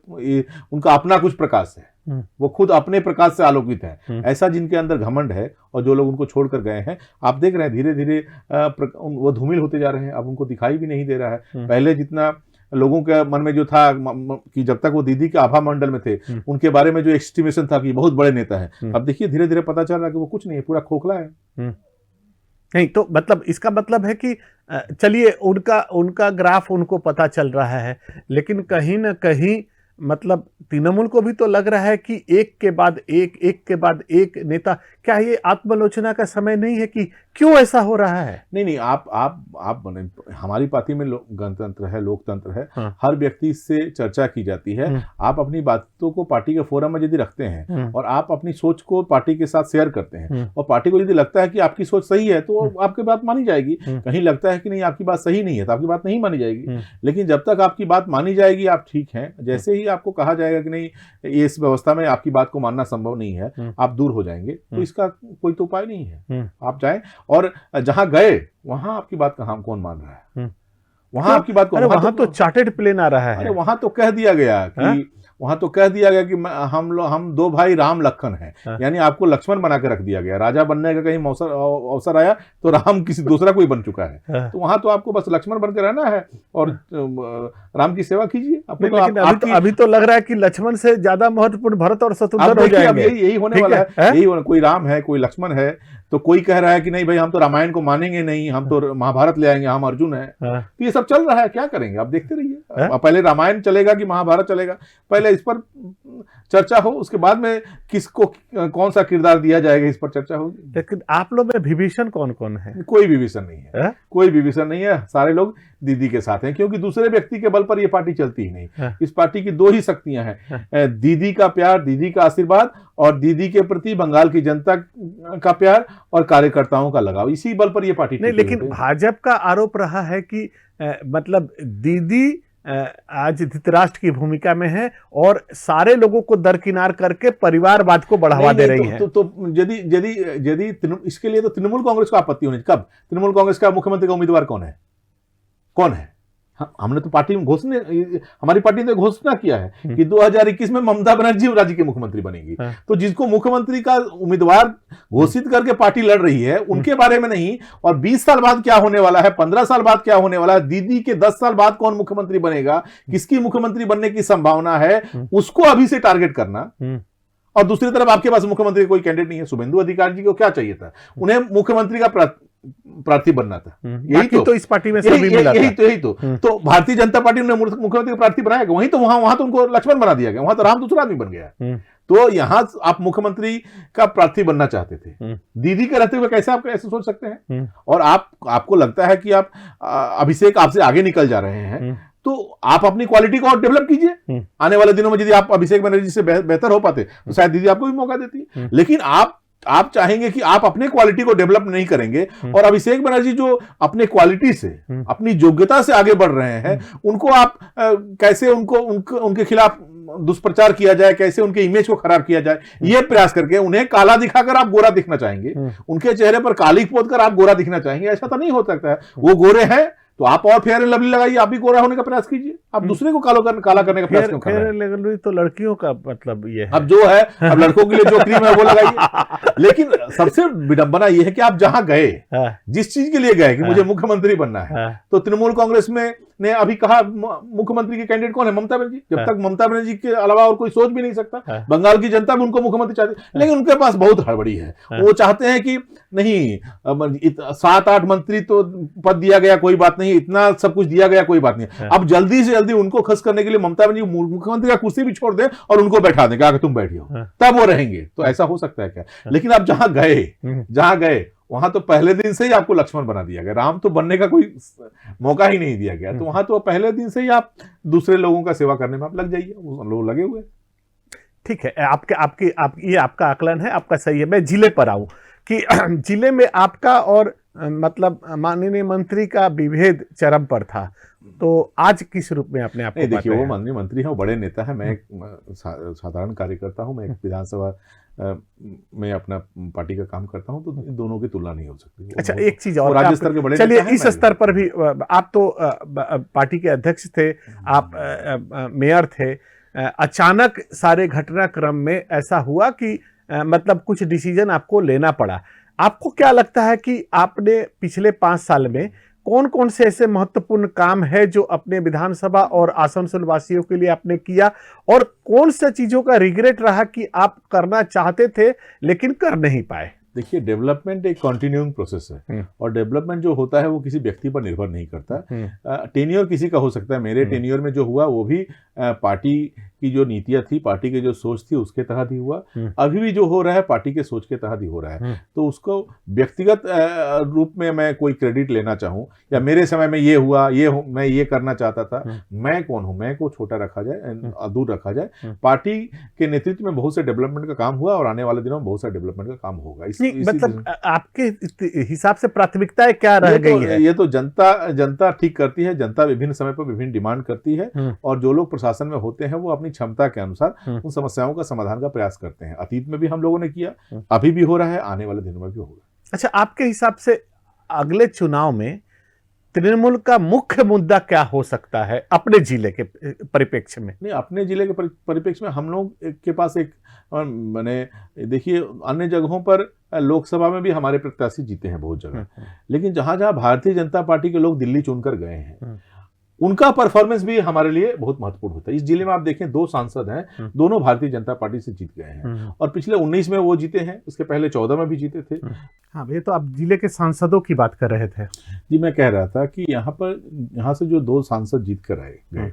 उनका अपना कुछ प्रकाश है, वो खुद अपने प्रकाश से आलोकित है, ऐसा जिनके अंदर घमंड है, और जो लोग उनको छोड़कर गए हैं, आप देख रहे हैं धीरे धीरे वो धूमिल होते जा रहे हैं। अब उनको दिखाई भी नहीं दे रहा है। पहले जितना लोगों के मन में जो था कि जब तक वो दीदी के आभा मंडल में थे, उनके बारे में जो एस्टिमेशन था कि बहुत बड़े नेता है, अब देखिए धीरे धीरे पता चल रहा है कि वो कुछ नहीं है, पूरा खोखला है। नहीं तो मतलब इसका मतलब है कि चलिए, उनका ग्राफ उनको पता चल रहा है, लेकिन कहीं ना कहीं मतलब तृणमूल को भी तो लग रहा है कि एक के बाद एक नेता, क्या ये आत्मालोचना का समय नहीं है कि क्यों ऐसा हो रहा है? नहीं, आप बने, हमारी पार्टी में गणतंत्र है, लोकतंत्र है। हाँ। हर व्यक्ति से चर्चा की जाती है। आप अपनी बातों को पार्टी के फोरम में यदि रखते हैं और आप अपनी सोच को पार्टी के साथ शेयर करते हैं, और पार्टी को यदि लगता है कि आपकी सोच सही है तो आपकी बात मानी जाएगी। कहीं लगता है कि नहीं, आपकी बात सही नहीं है, तो आपकी बात नहीं मानी जाएगी। लेकिन जब तक आपकी बात मानी जाएगी, आप ठीक हैं, जैसे ही आपको कहा जाएगा कि नहीं, इस व्यवस्था में आपकी बात को मानना संभव नहीं है, आप दूर हो जाएंगे, तो इसका कोई तो उपाय नहीं है। आप जाएं, और जहां गए वहां आपकी बात कौन मान रहा है? वहां आपकी बात को, वहां तो चार्टेड प्लेन आ रहा है। वहां तो कह दिया गया कि वहां तो कह दिया गया कि हम दो भाई राम लखन हैं, यानी आपको लक्ष्मण बना के रख दिया गया। राजा बनने का कहीं अवसर आया तो राम किसी दूसरा कोई बन चुका है, तो वहां तो आपको बस लक्ष्मण बनकर रहना है और राम की सेवा कीजिए। लेकिन अभी तो लग रहा है कि लक्ष्मण से ज्यादा महत्वपूर्ण भरत और शत्रुघ्न हो जाएंगे। यही होने वाला है, यही कोई राम है कोई लक्ष्मण है, तो कोई कह रहा है कि नहीं भाई हम तो रामायण को मानेंगे नहीं, हम तो महाभारत ले आएंगे, हम अर्जुन है। तो ये सब चल रहा है, क्या करेंगे आप देखते रहिए। पहले रामायण चलेगा कि महाभारत चलेगा, पहले इस पर चर्चा हो, उसके बाद में किसको कौन सा किरदार दिया जाएगा इस पर चर्चा होगी। लेकिन आप लोग में विभीषण कौन कौन है? कोई विभीषण नहीं है, कोई विभीषण नहीं है, सारे लोग दीदी के साथ हैं, क्योंकि दूसरे व्यक्ति के बल पर यह पार्टी चलती ही नहीं। इस पार्टी की दो ही शक्तियां हैं, दीदी का प्यार, दीदी का आशीर्वाद और दीदी के प्रति बंगाल की जनता का प्यार और कार्यकर्ताओं का लगाव, इसी बल पर यह पार्टी नहीं। लेकिन भाजपा का आरोप रहा है कि मतलब दीदी आज धृतराष्ट्र की भूमिका में है और सारे लोगों को दरकिनार करके परिवारवाद को बढ़ावा दे रही है। तो यदि इसके लिए तो तृणमूल कांग्रेस को आपत्ति होनी। कब? तृणमूल कांग्रेस का मुख्यमंत्री का उम्मीदवार कौन है? हमने तो पार्टी में हमारी पार्टी ने घोषणा किया है कि 2021 में ममता बनर्जी राज्य के मुख्यमंत्री बनेगी। तो जिसको मुख्यमंत्री का उम्मीदवार घोषित करके पार्टी लड़ रही है उनके बारे में नहीं, और 20 साल बाद क्या होने वाला है, 15 साल बाद क्या होने वाला है, दीदी के 10 साल बाद कौन मुख्यमंत्री बनेगा, किसकी मुख्यमंत्री बनने की संभावना है, उसको अभी से टारगेट करना। और दूसरी तरफ आपके पास मुख्यमंत्री कोई कैंडिडेट नहीं है। शुभेंदु अधिकारी जी को क्या चाहिए था? उन्हें मुख्यमंत्री का प्रार्थी बनना था। यही तो इस पार्टी में सभी मिला था। यही तो भारतीय जनता पार्टी ने मुख्यमंत्री का प्रार्थी बनाया, वहीं तो वहां तो उनको लक्ष्मण बना दिया गया, वहां तो राम दूसरा आदमी बन गया। तो यहां आप मुख्यमंत्री का प्रार्थी बनना चाहते थे, दीदी के रहते हुए कैसे आप ऐसे सोच सकते हैं? और आपको लगता है कि आप अभिषेक आपसे आगे निकल जा रहे हैं, तो आप अपनी क्वालिटी को और डेवलप कीजिए। आने वाले दिनों में यदि आप अभिषेक बनर्जी से बेहतर हो पाते तो शायद दीदी आपको भी मौका देती। लेकिन आप चाहेंगे कि आप अपने क्वालिटी को डेवलप नहीं करेंगे, और अभिषेक बनर्जी जो अपने क्वालिटी से, अपनी योग्यता से आगे बढ़ रहे हैं, उनको आप कैसे उनके खिलाफ दुष्प्रचार किया जाए, कैसे उनके इमेज को खराब किया जाए, ये प्रयास करके उन्हें काला दिखाकर आप गोरा दिखना चाहेंगे, उनके चेहरे पर काली पोत कर आप गोरा दिखना चाहेंगे। ऐसा तो नहीं हो सकता है। वो गोरे हैं तो आप और फेयर एंड लवली लगाइए, आप भी गोरा होने का प्रयास कीजिए। आप दूसरे को काला करने का प्रयास क्यों कर रहे हैं? फेयर एंड लवली तो लड़कियों का मतलब ये है। अब जो है, अब लड़कों के लिए जो क्रीम है वो लगाइए। लेकिन सबसे विडंबना ये है कि आप जहां गए, जिस चीज के लिए गए कि मुझे मुख्यमंत्री बनना है, तो तृणमूल कांग्रेस में ने अभी कहा मुख्यमंत्री के कैंडिडेट कौन है? ममता बनर्जी। जब तक ममता बनर्जी के अलावा और कोई सोच भी नहीं सकता। बंगाल की जनता भी उनको मुख्यमंत्री चाहती है, लेकिन उनके पास बहुत हड़बड़ी है। वो चाहते हैं कि नहीं, 7-8 मंत्री तो पद दिया गया कोई बात नहीं, इतना सब कुछ दिया गया कोई बात नहीं। अब जल्दी से जल्दी उनको खुश करने के लिए ममता बनर्जी मुख्यमंत्री का कुर्सी भी छोड़ दें और उनको बैठा दें, क्या तुम बैठियो, तब वो रहेंगे। तो ऐसा हो सकता है क्या? लेकिन आप जहां गए वहां तो पहले दिन से ही आपको लक्ष्मण बना दिया गया, राम तो बनने का कोई मौका ही नहीं दिया गया। तो वहां तो पहले दिन से ही आप दूसरे लोगों का सेवा करने में आप लग जाइए, लोग लगे हुए। ठीक है, ये आपका आकलन है, आपका सही है। मैं जिले पर आऊं कि जिले में आपका और मतलब माननीय मंत्री का विभेद चरम पर था, तो आज किस रूप में अपने आप को? देखिए, वो माननीय मंत्री है, वो बड़े नेता है, मैं एक साधारण कार्यकर्ता हूं, मैं एक विधानसभा में अपना पार्टी का काम करता हूं, तो दोनों की तुलना नहीं हो सकती। अच्छा, एक चीज और, राज्य स्तर के बड़े, चलिए इस स्तर पर भी आप तो पार्टी के अध्यक्ष थे, आप मेयर थे, अचानक सारे घटनाक्रम में ऐसा हुआ कि मतलब कुछ डिसीजन आपको लेना पड़ा। आपको क्या लगता है कि आपने पिछले 5 साल में कौन कौन से ऐसे महत्वपूर्ण काम है जो अपने विधानसभा और आसनसोल वासियों के लिए आपने किया, और कौन सा चीजों का रिग्रेट रहा कि आप करना चाहते थे लेकिन कर नहीं पाए? देखिए, डेवलपमेंट एक कॉन्टिन्यूइंग प्रोसेस है, और डेवलपमेंट जो होता है वो किसी व्यक्ति पर निर्भर नहीं करता। टेन्योर किसी का हो सकता है, मेरे टेन्योर में जो हुआ वो भी पार्टी की जो नीतियां थी, पार्टी की जो सोच थी, उसके तहत ही हुआ। अभी भी जो हो रहा है पार्टी के सोच के तहत ही हो रहा है। तो उसको व्यक्तिगत रूप में मैं कोई क्रेडिट लेना चाहूं, या मेरे समय में ये हुआ, मैं ये करना चाहता था, मैं कौन हूं? मैं को छोटा रखा जाए, दूर रखा जाए। पार्टी के नेतृत्व में बहुत से डेवलपमेंट का काम हुआ, और आने वाले दिनों में बहुत सारे डेवलपमेंट का काम होगा। मतलब आपके हिसाब से प्राथमिकताएं क्या रह गई है? ये तो जनता ठीक करती है। जनता विभिन्न समय पर विभिन्न डिमांड करती है, और जो लोग प्रशासन में होते हैं वो अपनी क्षमता के अनुसार उन समस्याओं का समाधान का प्रयास करते हैं। अतीत में भी हम लोगों ने किया, अभी भी हो रहा है, आने वाले दिनों में भी होगा। अच्छा, आपके हिसाब से अगले चुनाव में तृणमूल का मुख्य मुद्दा क्या हो सकता है अपने जिले के परिप्रेक्ष्य में? नहीं, अपने जिले के परिप्रेक्ष्य में हम लोग के पास एक मैंने देखिए अन्य जगहों पर लोकसभा में भी हमारे प्रत्याशी जीते हैं बहुत जगह, लेकिन जहां जहां भारतीय जनता पार्टी के लोग दिल्ली चुनकर गए हैं उनका परफॉर्मेंस भी हमारे लिए बहुत महत्वपूर्ण होता है। इस जिले में आप देखें 2 सांसद हैं, दोनों भारतीय जनता पार्टी से जीत गए हैं और पिछले 19 में वो जीते हैं, इसके पहले 14 में भी जीते थे। हाँ, ये तो आप जिले के सांसदों की बात कर रहे थे। जी, मैं कह रहा था कि यहाँ से जो 2 सांसद जीत कर आए गए,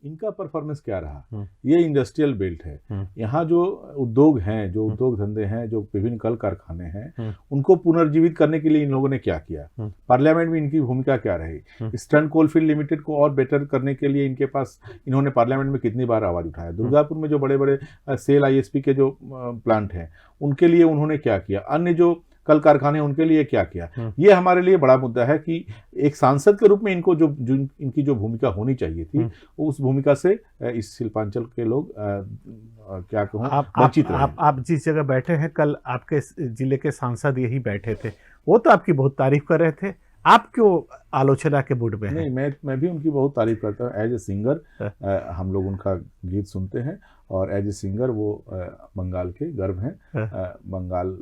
इनका परफॉर्मेंस क्या रहा। ये इंडस्ट्रियल बेल्ट है, यहाँ जो उद्योग हैं, जो उद्योग धंधे हैं, जो विभिन्न कल कारखाने हैं, उनको पुनर्जीवित करने के लिए इन लोगों ने क्या किया, पार्लियामेंट में इनकी भूमिका क्या रही, ईस्टर्न कोलफील्ड लिमिटेड को और बेटर करने के लिए इनके पास इन्होंने पार्लियामेंट में कितनी बार आवाज उठाया, दुर्गापुर में जो बड़े बड़े सेल आईएसपी के जो प्लांट हैं उनके लिए उन्होंने क्या किया, अन्य जो कल कारखाने उनके लिए क्या किया। ये हमारे लिए बड़ा मुद्दा है कि एक सांसद के रूप में इनको जो इनकी जो भूमिका होनी चाहिए थी उस भूमिका से इस शिल्पांचल के लोग क्या कहूँ वंचित रहे। आप जिस जगह बैठे हैं, कल आपके जिले के सांसद यही बैठे थे, वो तो आपकी बहुत तारीफ कर रहे थे, आप क्यों आलोचना के मूड में हैं? नहीं, मैं भी उनकी बहुत तारीफ करता हूँ। एज ए सिंगर हम लोग उनका गीत सुनते हैं और एज ए सिंगर वो बंगाल के गर्व हैं। बंगाल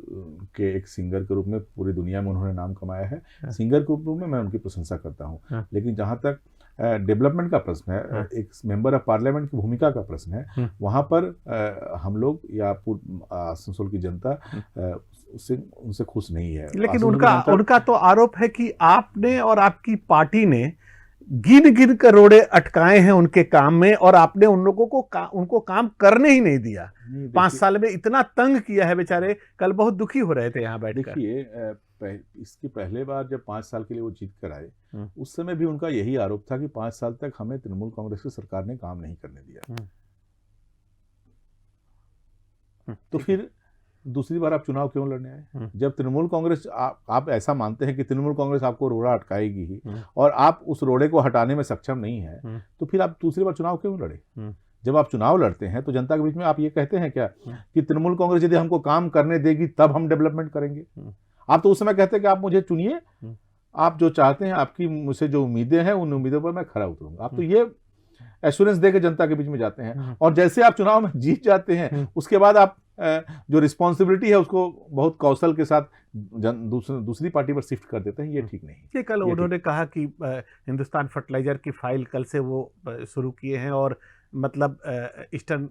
के एक सिंगर के रूप में पूरी दुनिया में उन्होंने नाम कमाया है। सिंगर के रूप में मैं उनकी प्रशंसा करता हूँ, लेकिन जहाँ तक डेवलपमेंट का प्रश्न है, एक मेंबर ऑफ पार्लियामेंट की भूमिका का प्रश्न है, वहाँ पर हम लोग या आसनसोल की जनता उनसे खुश नहीं है। लेकिन उनका तो आरोप है कि आपने और आपकी पार्टी ने गिन गिन कर रोड़े अटकाए हैं उनके काम में, और आपने उन लोगों को उनको काम करने ही नहीं दिया। 5 साल में इतना तंग किया है, बेचारे कल बहुत दुखी हो रहे थे यहाँ बैठकर। देखिए, इसकी पहले बार जब 5 साल के लिए वो जीत कर आए, उस समय भी उनका यही आरोप था कि 5 साल तक हमें तृणमूल कांग्रेस की सरकार ने काम नहीं करने दिया। तो फिर दूसरी बार आप चुनाव क्यों लड़ने आए? जब तृणमूल कांग्रेस आप ऐसा मानते हैं कि तृणमूल कांग्रेस आपको रोड़ा अटकाएगी ही और आप उस रोड़े को हटाने में सक्षम नहीं है, तो फिर आप दूसरी बार चुनाव क्यों लड़े? जब आप चुनाव लड़ते हैं तो जनता के बीच में आप ये कहते हैं क्या कि तृणमूल कांग्रेस यदि हमको काम करने देगी तब हम डेवलपमेंट करेंगे? आप तो उस समय कहते हैं कि आप मुझे चुनिए, आप जो चाहते हैं, आपकी मुझसे जो उम्मीदें हैं उन उम्मीदों पर मैं खरा उतरूंगा। आप तो ये एश्योरेंस देकर जनता के बीच में जाते हैं, और जैसे आप चुनाव में जीत जाते हैं उसके बाद आप जो रिस्पॉन्सिबिलिटी है उसको बहुत कौशल के साथ दूसरी पार्टी पर शिफ्ट कर देते हैं। ये ठीक नहीं। ये कल उन्होंने कहा कि हिंदुस्तान फर्टिलाइजर की फाइल कल से वो शुरू किए हैं, और मतलब ईस्टर्न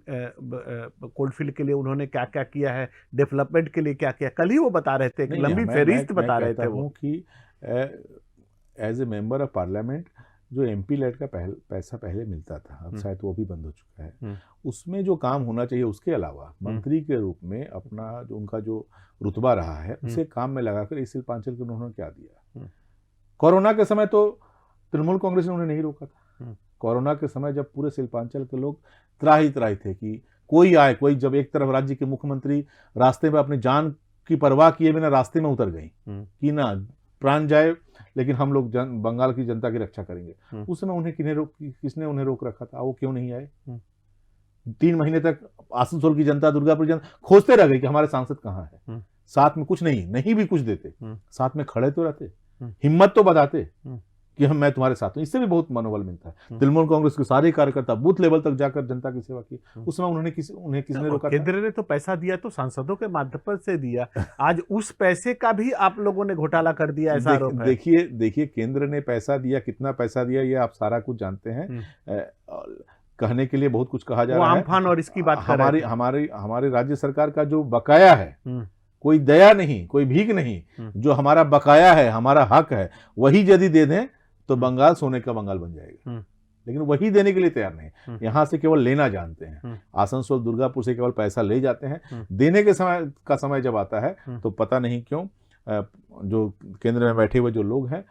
कोलफील्ड के लिए उन्होंने क्या क्या किया है, डेवलपमेंट के लिए क्या किया, कल ही वो बता रहे थे, लंबी फहरिस्त बता रहे थे वो कि as a member of parliament जो एमपी लेट का पैसा पहले मिलता था, अब शायद वो भी बंद हो चुका है, उसमें जो काम होना चाहिए उसके अलावा मंत्री के रूप में अपना जो उनका जो रुतबा रहा है उसे काम में लगाकर इस शिल्पांचल को उन्होंने क्या दिया। कोरोना के समय तो तृणमूल कांग्रेस ने उन्हें नहीं रोका था। कोरोना के समय जब पूरे शिल्पांचल के लोग त्राही त्राही थे कि कोई आए, कोई जब एक तरफ राज्य के मुख्यमंत्री रास्ते में अपनी जान की परवाह किए बिना रास्ते में उतर गई कि ना प्राण जाए लेकिन हम लोग बंगाल की जनता की रक्षा करेंगे, उस समय उन्हें किसने उन्हें रोक रखा था? वो क्यों नहीं आए? 3 महीने तक आसनसोल की जनता, दुर्गापुर जनता खोजते रह गई कि हमारे सांसद कहाँ है। साथ में कुछ नहीं भी कुछ देते, साथ में खड़े तो रहते, हिम्मत तो बताते कि मैं तुम्हारे साथ हूं। इससे भी बहुत मनोबल मिलता है। तृणमूल कांग्रेस के सारे कार्यकर्ता बूथ लेवल तक जाकर जनता की सेवा की, उस समय उन्हें किसने रोका? केंद्र ने तो पैसा दिया तो सांसदों के माध्यम से दिया, आज उस पैसे का भी आप लोगों ने घोटाला कर दिया, ऐसा आरोप है। देखिए केंद्र ने पैसा दिया, कितना पैसा दिया ये आप सारा कुछ जानते हैं। कहने के लिए बहुत कुछ कहा जा रहा है। आम्फान और इसकी बात हमारे राज्य सरकार का जो बकाया है, कोई दया नहीं, कोई भीख नहीं, जो हमारा बकाया है, हमारा हक है, वही यदि दे दें तो बंगाल सोने का बंगाल बन जाएगा। लेकिन वही देने के लिए तैयार नहीं, यहाँ से केवल लेना जानते हैं। आसनसोल दुर्गापुर से केवल पैसा ले जाते हैं। देने के समय जब आता है तो पता नहीं क्यों जो केंद्र में बैठे हुए जो लोग हैं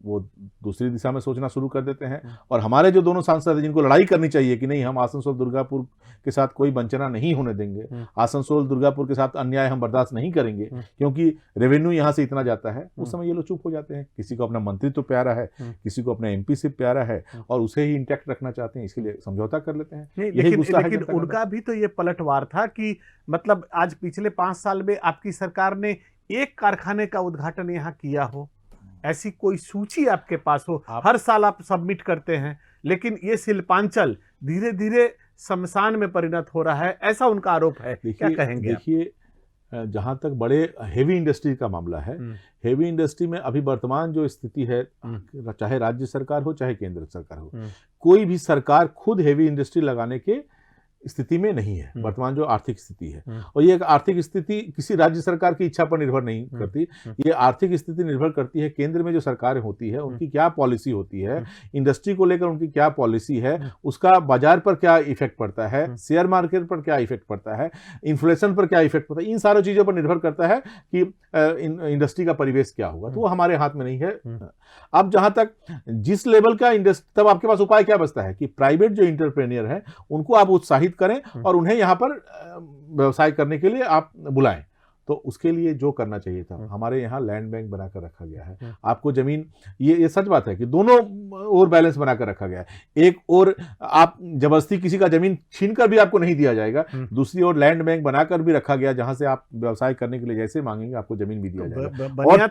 वो दूसरी दिशा में सोचना शुरू कर देते हैं। और हमारे जो दोनों सांसद हैं जिनको लड़ाई करनी चाहिए कि नहीं, हम आसनसोल दुर्गापुर के साथ कोई वंचना नहीं होने देंगे, आसनसोल दुर्गापुर के साथ अन्याय हम बर्दाश्त नहीं करेंगे क्योंकि रेवेन्यू यहाँ से इतना जाता है, उस समय ये लोग चुप हो जाते हैं। किसी को अपना मंत्री तो प्यारा है, किसी को अपना एमपी से प्यारा है और उसे ही इंटैक्ट रखना चाहते हैं, इसके लिए समझौता कर लेते हैं। लेकिन उनका भी तो ये पलटवार था कि मतलब आज पिछले 5 साल में आपकी सरकार ने एक कारखाने का उद्घाटन यहाँ किया हो, ऐसी कोई सूची आपके पास हो? हर साल आप सबमिट करते हैं, लेकिन ये शिल्पांचल धीरे धीरे शमशान में परिणत हो रहा है, ऐसा उनका आरोप है। क्या कहेंगे? देखिए, जहां तक बड़े हेवी इंडस्ट्री का मामला है, हेवी इंडस्ट्री में अभी वर्तमान जो स्थिति है, चाहे राज्य सरकार हो चाहे केंद्र सरकार हो, कोई भी सरकार खुद हेवी इंडस्ट्री लगाने के स्थिति में नहीं है। वर्तमान जो आर्थिक स्थिति है, और ये एक आर्थिक स्थिति किसी राज्य सरकार की इच्छा पर निर्भर नहीं करती, ये आर्थिक स्थिति निर्भर करती है केंद्र में जो सरकार होती है उनकी क्या पॉलिसी होती है, इंडस्ट्री को लेकर उनकी क्या पॉलिसी है, उसका बाजार पर क्या इफेक्ट पड़ता है, शेयर मार्केट पर क्या इफेक्ट पड़ता है, इन्फ्लेशन पर क्या इफेक्ट पड़ता है, इन सारी चीजों पर निर्भर करता है कि इंडस्ट्री का परिवेश क्या होगा। तो वो हमारे हाथ में नहीं है। अब जहां तक जिस लेवल का इंडस्ट्री, तब आपके पास उपाय क्या बचता है कि प्राइवेट जो इंटरप्रेन्योर है उनको आप उत्साहित करें और उन्हें यहां पर व्यवसाय करने के लिए आप बुलाएं। तो उसके लिए जो करना चाहिए था, हमारे यहाँ लैंड बैंक बनाकर रखा गया है। आपको जमीन, ये सच बात है कि दोनों ओर बैलेंस बनाकर रखा गया है। एक ओर आप जबरदस्ती किसी का जमीन छीनकर भी आपको नहीं दिया जाएगा, दूसरी ओर लैंड बैंक बनाकर भी रखा गया जहां से आप व्यवसाय करने के लिए जैसे मांगेंगे आपको जमीन भी दिया जाएगा। और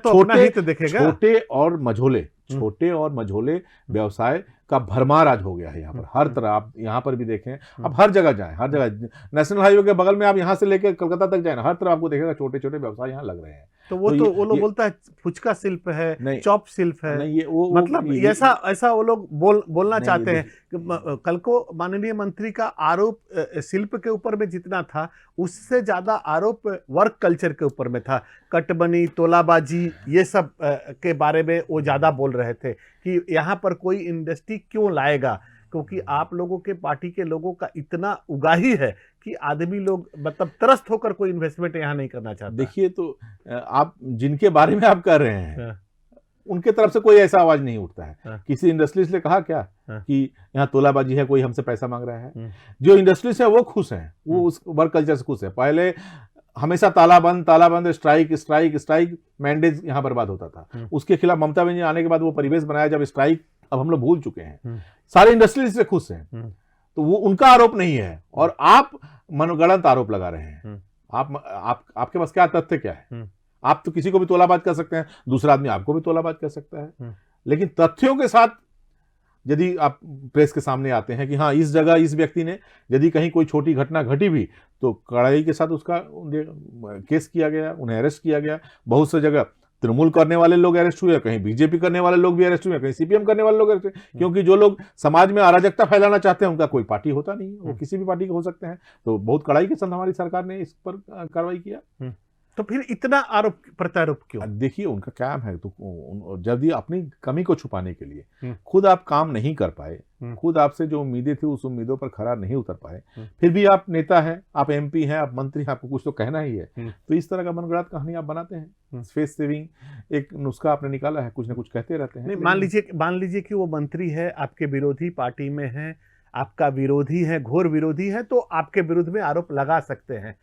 छोटे और मझोले व्यवसाय का भरमार आज हो गया है यहाँ पर। हर तरह आप यहाँ पर भी देखें, आप हर जगह जाएं, हर जगह नेशनल हाईवे के बगल में आप यहाँ से लेकर कलकत्ता तक जाए ना, हर तरफ आपको देखेगा छोटे छोटे व्यवसाय यहाँ लग रहे हैं। तो वो लोग बोलता है फुचका शिल्प है, चॉप शिल्प है, नहीं, मतलब ऐसा वो लोग बोलना चाहते हैं। कल को माननीय मंत्री का आरोप शिल्प के ऊपर में जितना था, उससे ज्यादा आरोप वर्क कल्चर के ऊपर में था। कटबनी, तोलाबाजी, ये सब के बारे में वो ज्यादा बोल रहे थे कि यहाँ पर कोई इंडस्ट्री क्यों लाएगा, क्योंकि आप लोगों के पार्टी के लोगों का इतना उगाही है कि आदमी लोग मतलब त्रस्त होकर कोई इन्वेस्टमेंट यहाँ नहीं करना चाहता। देखिए, तो आप जिनके बारे में आप कर रहे हैं उनके तरफ से कोई ऐसा आवाज नहीं उठता है। किसी इंडस्ट्रीज ने कहा क्या कि यहाँ तोलाबाजी है, कोई हमसे पैसा मांग रहा है? जो इंडस्ट्रीज है वो खुश हैं, वो उस वर्क कल्चर से खुश है। पहले हमेशा तालाबंद, स्ट्राइक, मैंडेज यहाँ बर्बाद होता था। उसके खिलाफ ममता बनर्जी आने के बाद वो परिवेश बनाया जब स्ट्राइक, अब हम लोग भूल चुके हैं। सारे इंडस्ट्रीज से खुश हैं, तो वो उनका आरोप नहीं है और आप मनगढ़ंत आरोप लगा रहे हैं। आपके पास क्या तथ्य क्या है? आप तो किसी को भी तोलाबाज कर सकते हैं, दूसरा आदमी आपको भी तोलाबाज कर सकता है, लेकिन तथ्यों के साथ यदि आप प्रेस के सामने आते हैं कि हाँ इस जगह इस व्यक्ति ने, यदि कहीं कोई छोटी घटना घटी भी तो कड़ाई के साथ उसका केस किया गया, उन्हें अरेस्ट किया गया। बहुत सी जगह तृणमूल करने वाले लोग अरेस्ट हुए, कहीं बीजेपी करने वाले लोग भी अरेस्ट हुए, कहीं सीपीएम करने वाले लोग अरेस्ट हुए, क्योंकि जो लोग समाज में अराजकता फैलाना चाहते हैं उनका कोई पार्टी होता नहीं, वो किसी भी पार्टी के हो सकते हैं। तो बहुत कड़ाई के साथ हमारी सरकार ने इस पर कार्रवाई किया। तो फिर इतना आरोप प्रत्यारोप क्यों? देखिए, उनका काम है, तो जब ये अपनी कमी को छुपाने के लिए खुद आप काम नहीं कर पाए, खुद आपसे जो उम्मीदें थी उस उम्मीदों पर खरा नहीं उतर पाए, फिर भी आप नेता हैं, आप एमपी हैं, आप मंत्री हैं, आपको कुछ तो कहना ही है। तो इस तरह का मनगढ़ंत कहानी आप बनाते हैं। फेस सेविंग एक नुस्खा आपने निकाला है, कुछ ना कुछ कहते रहते हैं। मान लीजिए कि वो मंत्री है, आपके विरोधी पार्टी में है, आपका विरोधी है, घोर विरोधी है, तो आपके विरुद्ध में आरोप लगा सकते हैं।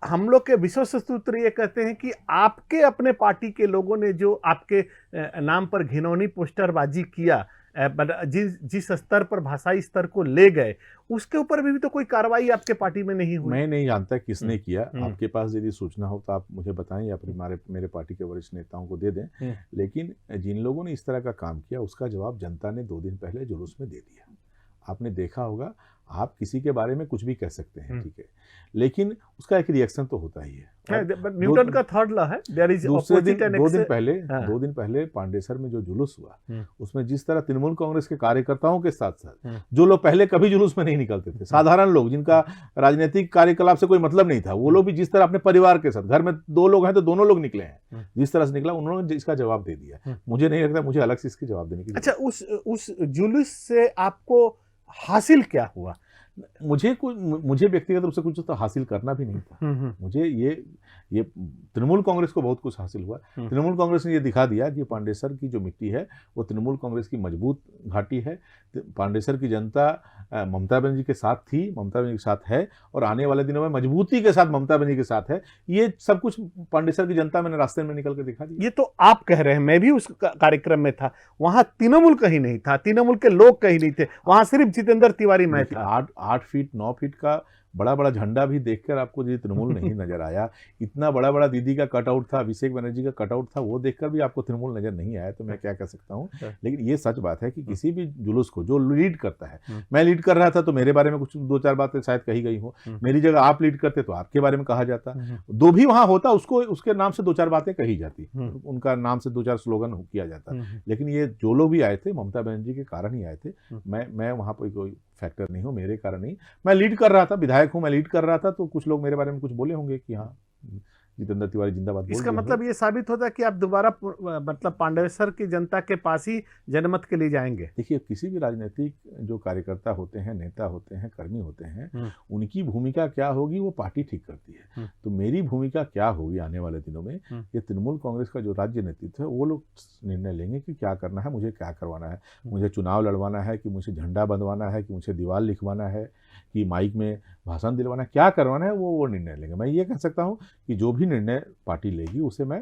हम लोग के विश्वस्त सूत्र ये कहते हैं कि आपके अपने पार्टी के लोगों ने जो आपके नाम पर घिनौनी पोस्टरबाजी किया, जिस स्तर पर भाषाई स्तर को ले गए, उसके ऊपर भी तो कोई कार्रवाई आपके पार्टी में नहीं हुई। मैं नहीं जानता किसने किया। आपके पास यदि सूचना हो तो आप मुझे बताएं या फिर मेरे पार्टी के वरिष्ठ नेताओं को दे दें। लेकिन जिन लोगों ने इस तरह का काम किया उसका जवाब जनता ने 2 दिन पहले जुलूस में दे दिया। आपने देखा होगा, आप किसी के बारे में कुछ भी कह सकते हैं, ठीक है, लेकिन उसका एक रिएक्शन तो होता ही है। न्यूटन का थर्ड लॉ है, देयर इज ऑपोजिट एंड 2 दिन पहले पांडेसर में जो जुलूस हुआ, उसमें जिस तरह तृणमूल कांग्रेस के कार्यकर्ताओं के साथ साथ जो लोग पहले कभी जुलूस में नहीं निकलते थे, साधारण लोग जिनका राजनीतिक कार्यकलाप से कोई मतलब नहीं था, वो लोग भी जिस तरह अपने परिवार के साथ, घर में 2 लोग हैं तो दोनों लोग निकले हैं, जिस तरह से निकला उन्होंने इसका जवाब दे दिया। मुझे नहीं लगता मुझे अलग से इसकी जवाब देने की। अच्छा, उस जुलूस से आपको हासिल क्या हुआ? मुझे व्यक्तिगत रूप से कुछ तो हासिल करना भी नहीं था। मुझे ये तृणमूल कांग्रेस को बहुत कुछ हासिल हुआ। तृणमूल कांग्रेस ने ये दिखा दिया कि पांडेसर की जो मिट्टी है वो तृणमूल कांग्रेस की मजबूत घाटी है। पांडेसर की जनता ममता बनर्जी के साथ थी, ममता बनर्जी के साथ है और आने वाले दिनों में मजबूती के साथ ममता बनर्जी के साथ है। ये सब कुछ पांडेसर की जनता मैंने रास्ते में निकल कर दिखा दिया। ये तो आप कह रहे हैं, मैं भी उस कार्यक्रम में था, वहां तृणमूल कहीं नहीं था, तृणमूल के लोग कहीं नहीं थे, वहां सिर्फ जितेंद्र तिवारी मैं था। 8 फीट 9 फीट का बड़ा बड़ा झंडा भी देखकर आपको ये तृणमूल नहीं नजर आया, इतना बड़ा बड़ा दीदी का कटआउट था, अभिषेक बनर्जी का कटआउट था, वो देखकर भी आपको तृणमूल नजर नहीं आया, तो मैं क्या कह सकता हूँ। लेकिन ये सच बात है कि किसी भी जुलूस को जो लीड करता है, मैं लीड कर रहा था तो मेरे बारे में कुछ 2-4 बातें शायद कही गई हो, मेरी जगह आप लीड करते तो आपके बारे में कहा जाता, जो भी वहां होता उसको उसके नाम से 2-4 बातें कही जाती, उनका नाम से 2-4 स्लोगन किया जाता। लेकिन ये जो लोग भी आए थे ममता बनर्जी के कारण ही आए थे, मैं वहां पर कोई फैक्टर नहीं हूँ, मेरे कारण नहीं, मैं लीड कर रहा था, विधायक हूँ, मैं लीड कर रहा था, तो कुछ लोग मेरे बारे में कुछ बोले होंगे कि हाँ जितेंद्र तिवारी जिंदाबाद। इसका मतलब ये साबित होता है कि आप दोबारा मतलब पांडेसर की जनता के पास ही जनमत के लिए जाएंगे। देखिए, किसी भी राजनीतिक जो कार्यकर्ता होते हैं, नेता होते हैं, कर्मी होते हैं, उनकी भूमिका क्या होगी वो पार्टी ठीक करती है। तो मेरी भूमिका क्या होगी आने वाले दिनों में, ये तृणमूल कांग्रेस का जो राज्य नेतृत्व है वो लोग निर्णय लेंगे कि क्या करना है, मुझे क्या करवाना है, मुझे चुनाव लड़वाना है कि मुझे झंडा बंधवाना है कि मुझे दीवार लिखवाना है कि माइक में भाषण दिलवाना है, क्या करवाना है वो निर्णय लेंगे। मैं ये कह सकता हूँ कि जो भी निर्णय पार्टी लेगी उसे मैं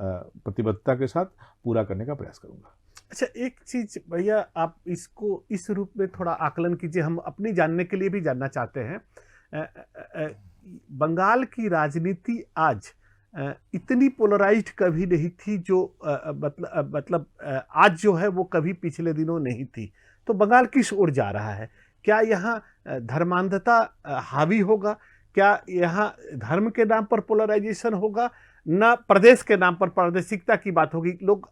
प्रतिबद्धता के साथ पूरा करने का प्रयास करूंगा। अच्छा, एक चीज भैया, आप इसको इस रूप में थोड़ा आकलन कीजिए, हम अपनी जानने के लिए भी जानना चाहते हैं। बंगाल की राजनीति आज इतनी पोलराइज्ड कभी नहीं थी जो मतलब आज जो है वो कभी पिछले दिनों नहीं थी। तो बंगाल किस ओर जा रहा है? क्या यहाँ धर्मांधता हावी होगा? क्या यहाँ धर्म के नाम पर पोलराइजेशन होगा? न प्रदेश के नाम पर प्रादेशिकता की बात होगी? लोग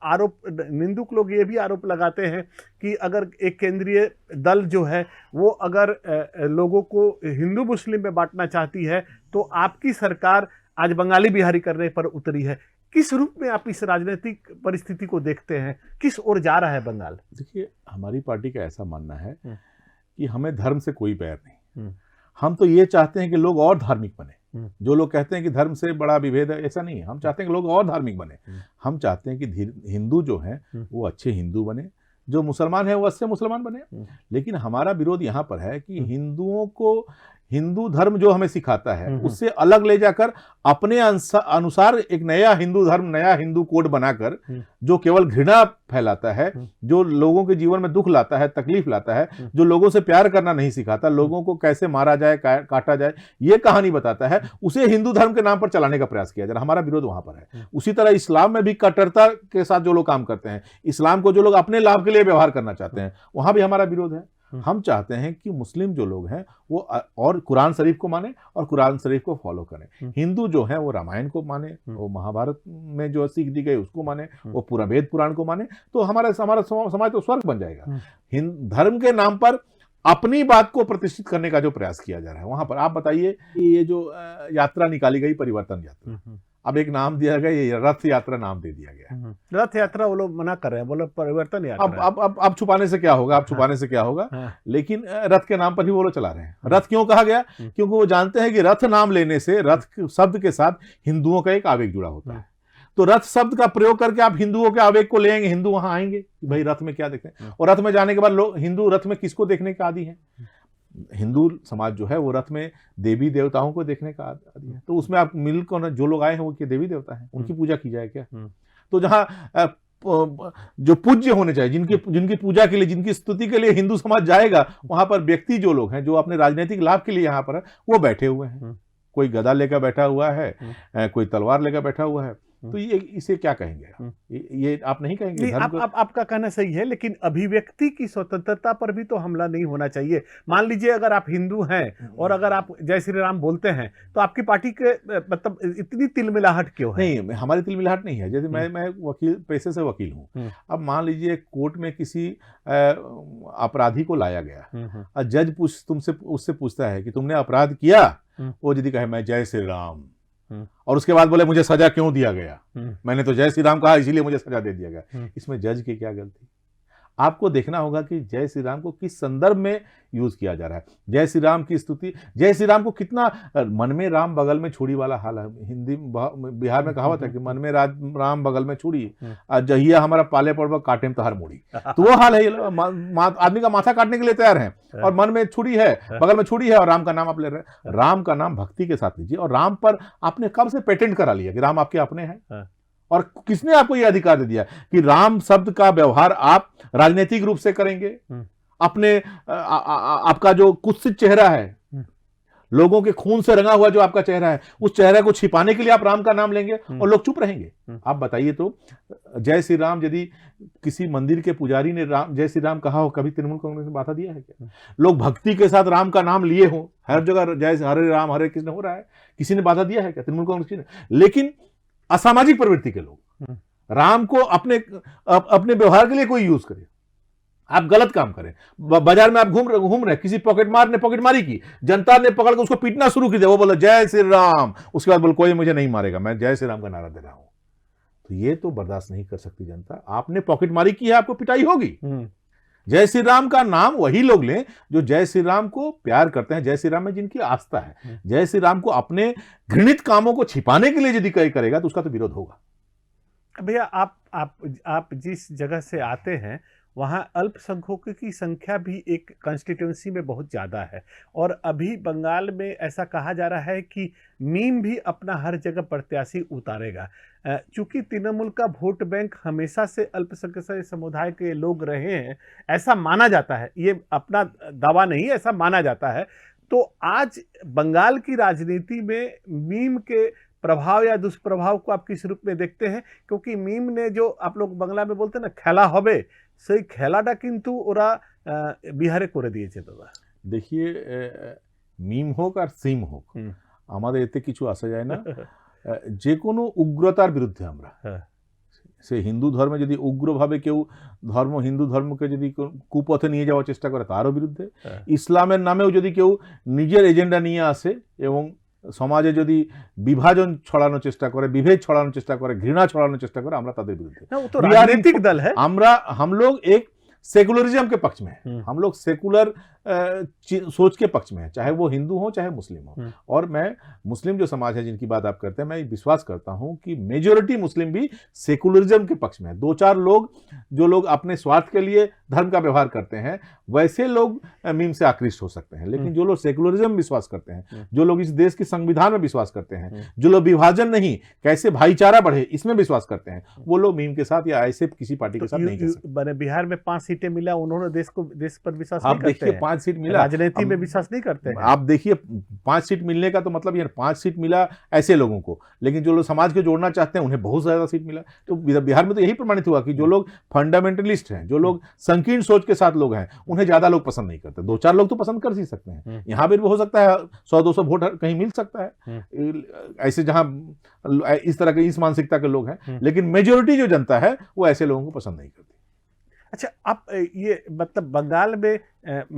निंदुक लोग ये भी आरोप लगाते हैं कि अगर एक केंद्रीय दल जो है वो अगर लोगों को हिंदू मुस्लिम में बांटना चाहती है तो आपकी सरकार आज बंगाली बिहारी करने पर उतरी है। किस रूप में आप इस राजनीतिक परिस्थिति को देखते हैं? किस ओर जा रहा है बंगाल? देखिए, हमारी पार्टी का ऐसा मानना है कि हमें धर्म से कोई बैर नहीं, हम तो ये चाहते हैं कि लोग और धार्मिक बने। जो लोग कहते हैं कि धर्म से बड़ा विभेद है, ऐसा नहीं है। हम चाहते हैं कि लोग और धार्मिक बने। हम चाहते हैं कि हिंदू जो हैं वो अच्छे हिंदू बने, जो मुसलमान है वो अच्छे मुसलमान बने। लेकिन हमारा विरोध यहाँ पर है कि हिंदुओं को हिंदू धर्म जो हमें सिखाता है उससे अलग ले जाकर अपने अनुसार एक नया हिंदू धर्म, नया हिंदू कोड बनाकर जो केवल घृणा फैलाता है, जो लोगों के जीवन में दुख लाता है, तकलीफ लाता है, जो लोगों से प्यार करना नहीं सिखाता, लोगों को कैसे मारा जाए, काटा जाए, ये कहानी बताता है, उसे हिंदू धर्म के नाम पर चलाने का प्रयास किया जा रहा है। हमारा विरोध वहां पर है। उसी तरह इस्लाम में भी कट्टरता के साथ जो लोग काम करते हैं, इस्लाम को जो लोग अपने लाभ के लिए व्यवहार करना चाहते हैं, वहां भी हमारा विरोध है। हम चाहते हैं कि मुस्लिम जो लोग हैं वो और कुरान शरीफ को माने और कुरान शरीफ को फॉलो करें। हिंदू जो है वो रामायण को माने, वो महाभारत में जो सीख दी गई उसको माने, वो पूरा वेद पुराण को माने, तो हमारा समाज तो स्वर्ग बन जाएगा। धर्म के नाम पर अपनी बात को प्रतिष्ठित करने का जो प्रयास किया जा रहा है, वहां पर आप बताइए, ये जो यात्रा निकाली गई, परिवर्तन यात्रा, अब एक नाम दिया गया, ये रथ यात्रा नाम दे दिया गया। रथ यात्रा वो लोग मना कर रहे हैं, बोलो परिवर्तन यात्रा। अब छुपाने से क्या होगा, अब छुपाने से क्या होगा। लेकिन रथ के नाम पर ही वो लोग चला रहे हैं। रथ क्यों कहा गया? क्योंकि वो जानते हैं कि रथ नाम लेने से रथ शब्द के साथ हिंदुओं का एक आवेग जुड़ा होता है। तो रथ शब्द का प्रयोग करके आप हिंदुओं के आवेग को ले आएंगे, हिंदू वहां आएंगे कि भाई रथ में क्या देखते हैं, और रथ में जाने के बाद लोग हिंदू रथ में किसको देखने का आदी है? हिंदू समाज जो है वो रथ में देवी देवताओं को देखने का आदी है। तो उसमें आप मिलकर जो लोग आए हैं वो क्या देवी देवता हैं, उनकी पूजा की जाए क्या? तो जहां जो पूज्य होने चाहिए, जिनकी पूजा के लिए, जिनकी स्तुति के लिए हिंदू समाज जाएगा, वहां पर व्यक्ति जो लोग हैं, जो अपने राजनीतिक लाभ के लिए यहाँ पर है, वो बैठे हुए हैं। कोई गदा लेकर बैठा हुआ है, कोई तलवार लेकर बैठा हुआ है। तो ये इसे क्या कहेंगे? ये आप नहीं कहेंगे? आपका कहना सही है, लेकिन अभिव्यक्ति की स्वतंत्रता पर भी तो हमला नहीं होना चाहिए। मान लीजिए अगर आप हिंदू हैं और अगर आप जय श्री राम बोलते हैं तो आपकी पार्टी के मतलब इतनी तिलमिलाहट क्यों है? नहीं, हमारी तिलमिलाहट नहीं है। जैसे मैं वकील, पेशे से वकील हूँ। अब मान लीजिए कोर्ट में किसी अपराधी को लाया गया और जज उससे पूछता है कि तुमने अपराध किया, वो यदि कहे मैं जय श्री राम, और उसके बाद बोले मुझे सजा क्यों दिया गया, मैंने तो जय श्री राम कहा इसीलिए मुझे सजा दे दिया गया, इसमें जज की क्या गलती? आपको देखना होगा कि जय श्री राम को किस संदर्भ में यूज किया जा रहा है। जय श्री राम की स्तुति, जय श्री राम को कितना, मन में राम बगल में छुरी वाला हाल है। हिंदी बिहार में कहावत है कि मन में राम बगल में छुरी, जहिया हमारा पाले पड़वा काटे में तहार मुड़ी। तो वो हाल है, आदमी का माथा काटने के लिए तैयार है और मन में छुरी है, बगल में छुरी है, और राम का नाम आप ले रहे हैं। राम का नाम भक्ति के साथ लीजिए। और राम पर आपने कब से पेटेंट करा लिया कि राम आपके अपने हैं? और किसने आपको यह अधिकार दे दिया कि राम शब्द का व्यवहार आप राजनीतिक रूप से करेंगे? अपने आपका जो कुत्सित चेहरा है, लोगों के खून से रंगा हुआ जो आपका चेहरा है, उस चेहरे को छिपाने के लिए आप राम का नाम लेंगे और लोग चुप रहेंगे। आप बताइए तो, जय श्री राम यदि किसी मंदिर के पुजारी ने राम जय श्री राम कहा हो, कभी तृणमूल कांग्रेस ने बाधा दिया है क्या? लोग भक्ति के साथ राम का नाम लिए हो, हर जगह जय हरे राम हरे कृष्ण हो रहा है, किसी ने बाधा दिया है क्या? तृणमूल कांग्रेस ने। लेकिन असामाजिक प्रवृत्ति के लोग राम को अपने व्यवहार के लिए कोई यूज करे, आप गलत काम करें, बाजार में आप घूम रहे, किसी पॉकेटमार ने पॉकेटमारी की, जनता ने पकड़ के उसको पीटना शुरू कर दिया, वो बोला जय श्री राम, उसके बाद बोले कोई मुझे नहीं मारेगा, मैं जय श्री राम का नारा दे रहा हूं। तो ये तो बर्दाश्त नहीं कर सकती जनता। आपने पॉकेटमारी की है, आपको पिटाई होगी। जय श्री राम का नाम वही लोग लें जो जय श्री राम को प्यार करते हैं, जय श्री राम में जिनकी आस्था है। जय श्री राम को अपने घृणित कामों को छिपाने के लिए यदि कोई करेगा तो उसका तो विरोध होगा। भैया आप जिस जगह से आते हैं वहाँ अल्पसंख्यकों की संख्या भी एक कॉन्स्टिट्यूंसी में बहुत ज़्यादा है, और अभी बंगाल में ऐसा कहा जा रहा है कि मीम भी अपना हर जगह प्रत्याशी उतारेगा। चूंकि तृणमूल का वोट बैंक हमेशा से अल्पसंख्यक समुदाय के लोग रहे हैं, ऐसा माना जाता है, ये अपना दावा नहीं, ऐसा माना जाता है। तो आज बंगाल की राजनीति में मीम के प्रभाव या दुष्प्रभाव को आप किस रूप में देखते हैं? क्योंकि मीम ने जो आप लोग बंगला में बोलते हैं ना खेला होबे, সেই খেলাটা কিন্তু ওরা বিহারে করে দিয়েছে দাদা। देखिए মিম হোক আর সিম হোক, আমাদের এতে কিছু আসা যায় না। যে কোনো উগ্রতার বিরুদ্ধে আমরা, সে হিন্দু ধর্মে যদি উগ্রভাবে কেউ হিন্দু ধর্মকে যদি কুপথে নিয়ে যাওয়ার চেষ্টা করে তারও বিরুদ্ধে, ইসলামের নামেও যদি কেউ নিজের এজেন্ডা নিয়ে আসে এবং সমাজে যদি বিভাজন ছড়ানোর চেষ্টা করে, বিভেদ ছড়ানোর চেষ্টা করে, ঘৃণা ছড়ানোর চেষ্টা করে, আমরা তাদের বিরুদ্ধে। वो तो राजनीतिक दल है। हम लोग एक सेकुलरिज्म के पक्ष में है, हम लोग सेकुलर सोच के पक्ष में है, चाहे वो हिंदू हो चाहे मुस्लिम हो। और मैं मुस्लिम जो समाज है जिनकी बात आप करते हैं, मैं विश्वास करता हूं कि मेजोरिटी मुस्लिम भी सेकुलरिज्म के पक्ष में है। दो चार लोग जो लोग अपने स्वार्थ के लिए धर्म का व्यवहार करते हैं, वैसे लोग मीम से आकृष्ट हो सकते हैं, लेकिन जो लोग सेकुलरिज्म में विश्वास करते हैं, जो लोग इस देश के संविधान में विश्वास करते हैं, जो लोग विभाजन नहीं कैसे भाईचारा बढ़े इसमें विश्वास करते हैं, वो लोग मीम के साथ या ऐसे किसी पार्टी के साथ नहीं कर सकते। बिहार में 5 सीटें मिला, उन्होंने देश पर विश्वास नहीं करते। आप देखिए 5 सीट मिला, राजनीति में विश्वास नहीं करते हैं। आप देखिए 5 सीट मिलने का तो मतलब यार 5 सीट मिला ऐसे लोगों को, लेकिन जो लोग समाज को जोड़ना चाहते हैं उन्हें बहुत ज्यादा सीट मिला। तो बिहार में तो यही प्रमाणित हुआ कि जो लोग फंडामेंटलिस्ट हैं, जो लोग संकीर्ण सोच के साथ लोग हैं, उन्हें ज्यादा लोग पसंद नहीं करते। 2-4 लोग तो पसंद कर ही सकते हैं, यहाँ भी हो सकता है 100-200 वोट कहीं मिल सकता है, ऐसे जहां इस तरह के इस मानसिकता के लोग हैं, लेकिन मेजोरिटी जो जनता है वो ऐसे लोगों को पसंद नहीं करती। अच्छा, आप ये मतलब बंगाल में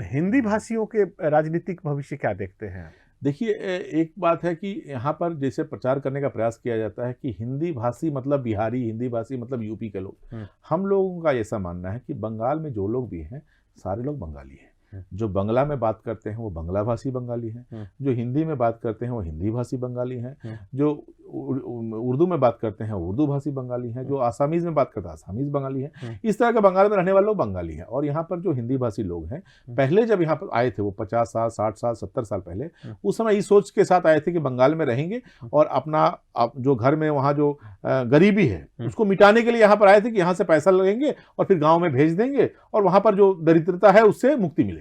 हिंदी भाषियों के राजनीतिक भविष्य क्या देखते हैं? देखिए एक बात है कि यहाँ पर जैसे प्रचार करने का प्रयास किया जाता है कि हिंदी भाषी मतलब बिहारी, हिंदी भाषी मतलब यूपी के लोग। हम लोगों का ऐसा मानना है कि बंगाल में जो लोग भी हैं सारे लोग बंगाली हैं। जो बंगला में बात करते हैं वो बंगला भाषी बंगाली हैं, जो हिंदी में बात करते हैं वो हिंदी भाषी बंगाली हैं, जो उर्दू में बात करते हैं उर्दू भाषी बंगाली हैं, जो आसामीज में बात करते हैं आसामीज बंगाली हैं। इस तरह के बंगाल में रहने वाले लोग बंगाली हैं। और यहाँ पर जो हिंदी भाषी लोग हैं, पहले जब यहाँ पर आए थे वो 50 साल 60 साल 70 साल पहले, उस समय इस सोच के साथ आए थे कि बंगाल में रहेंगे और अपना जो घर में वहाँ जो गरीबी है उसको मिटाने के लिए यहाँ पर आए थे कि यहाँ से पैसा लगेंगे और फिर गाँव में भेज देंगे और वहाँ पर जो दरिद्रता है उससे मुक्ति मिलेगी।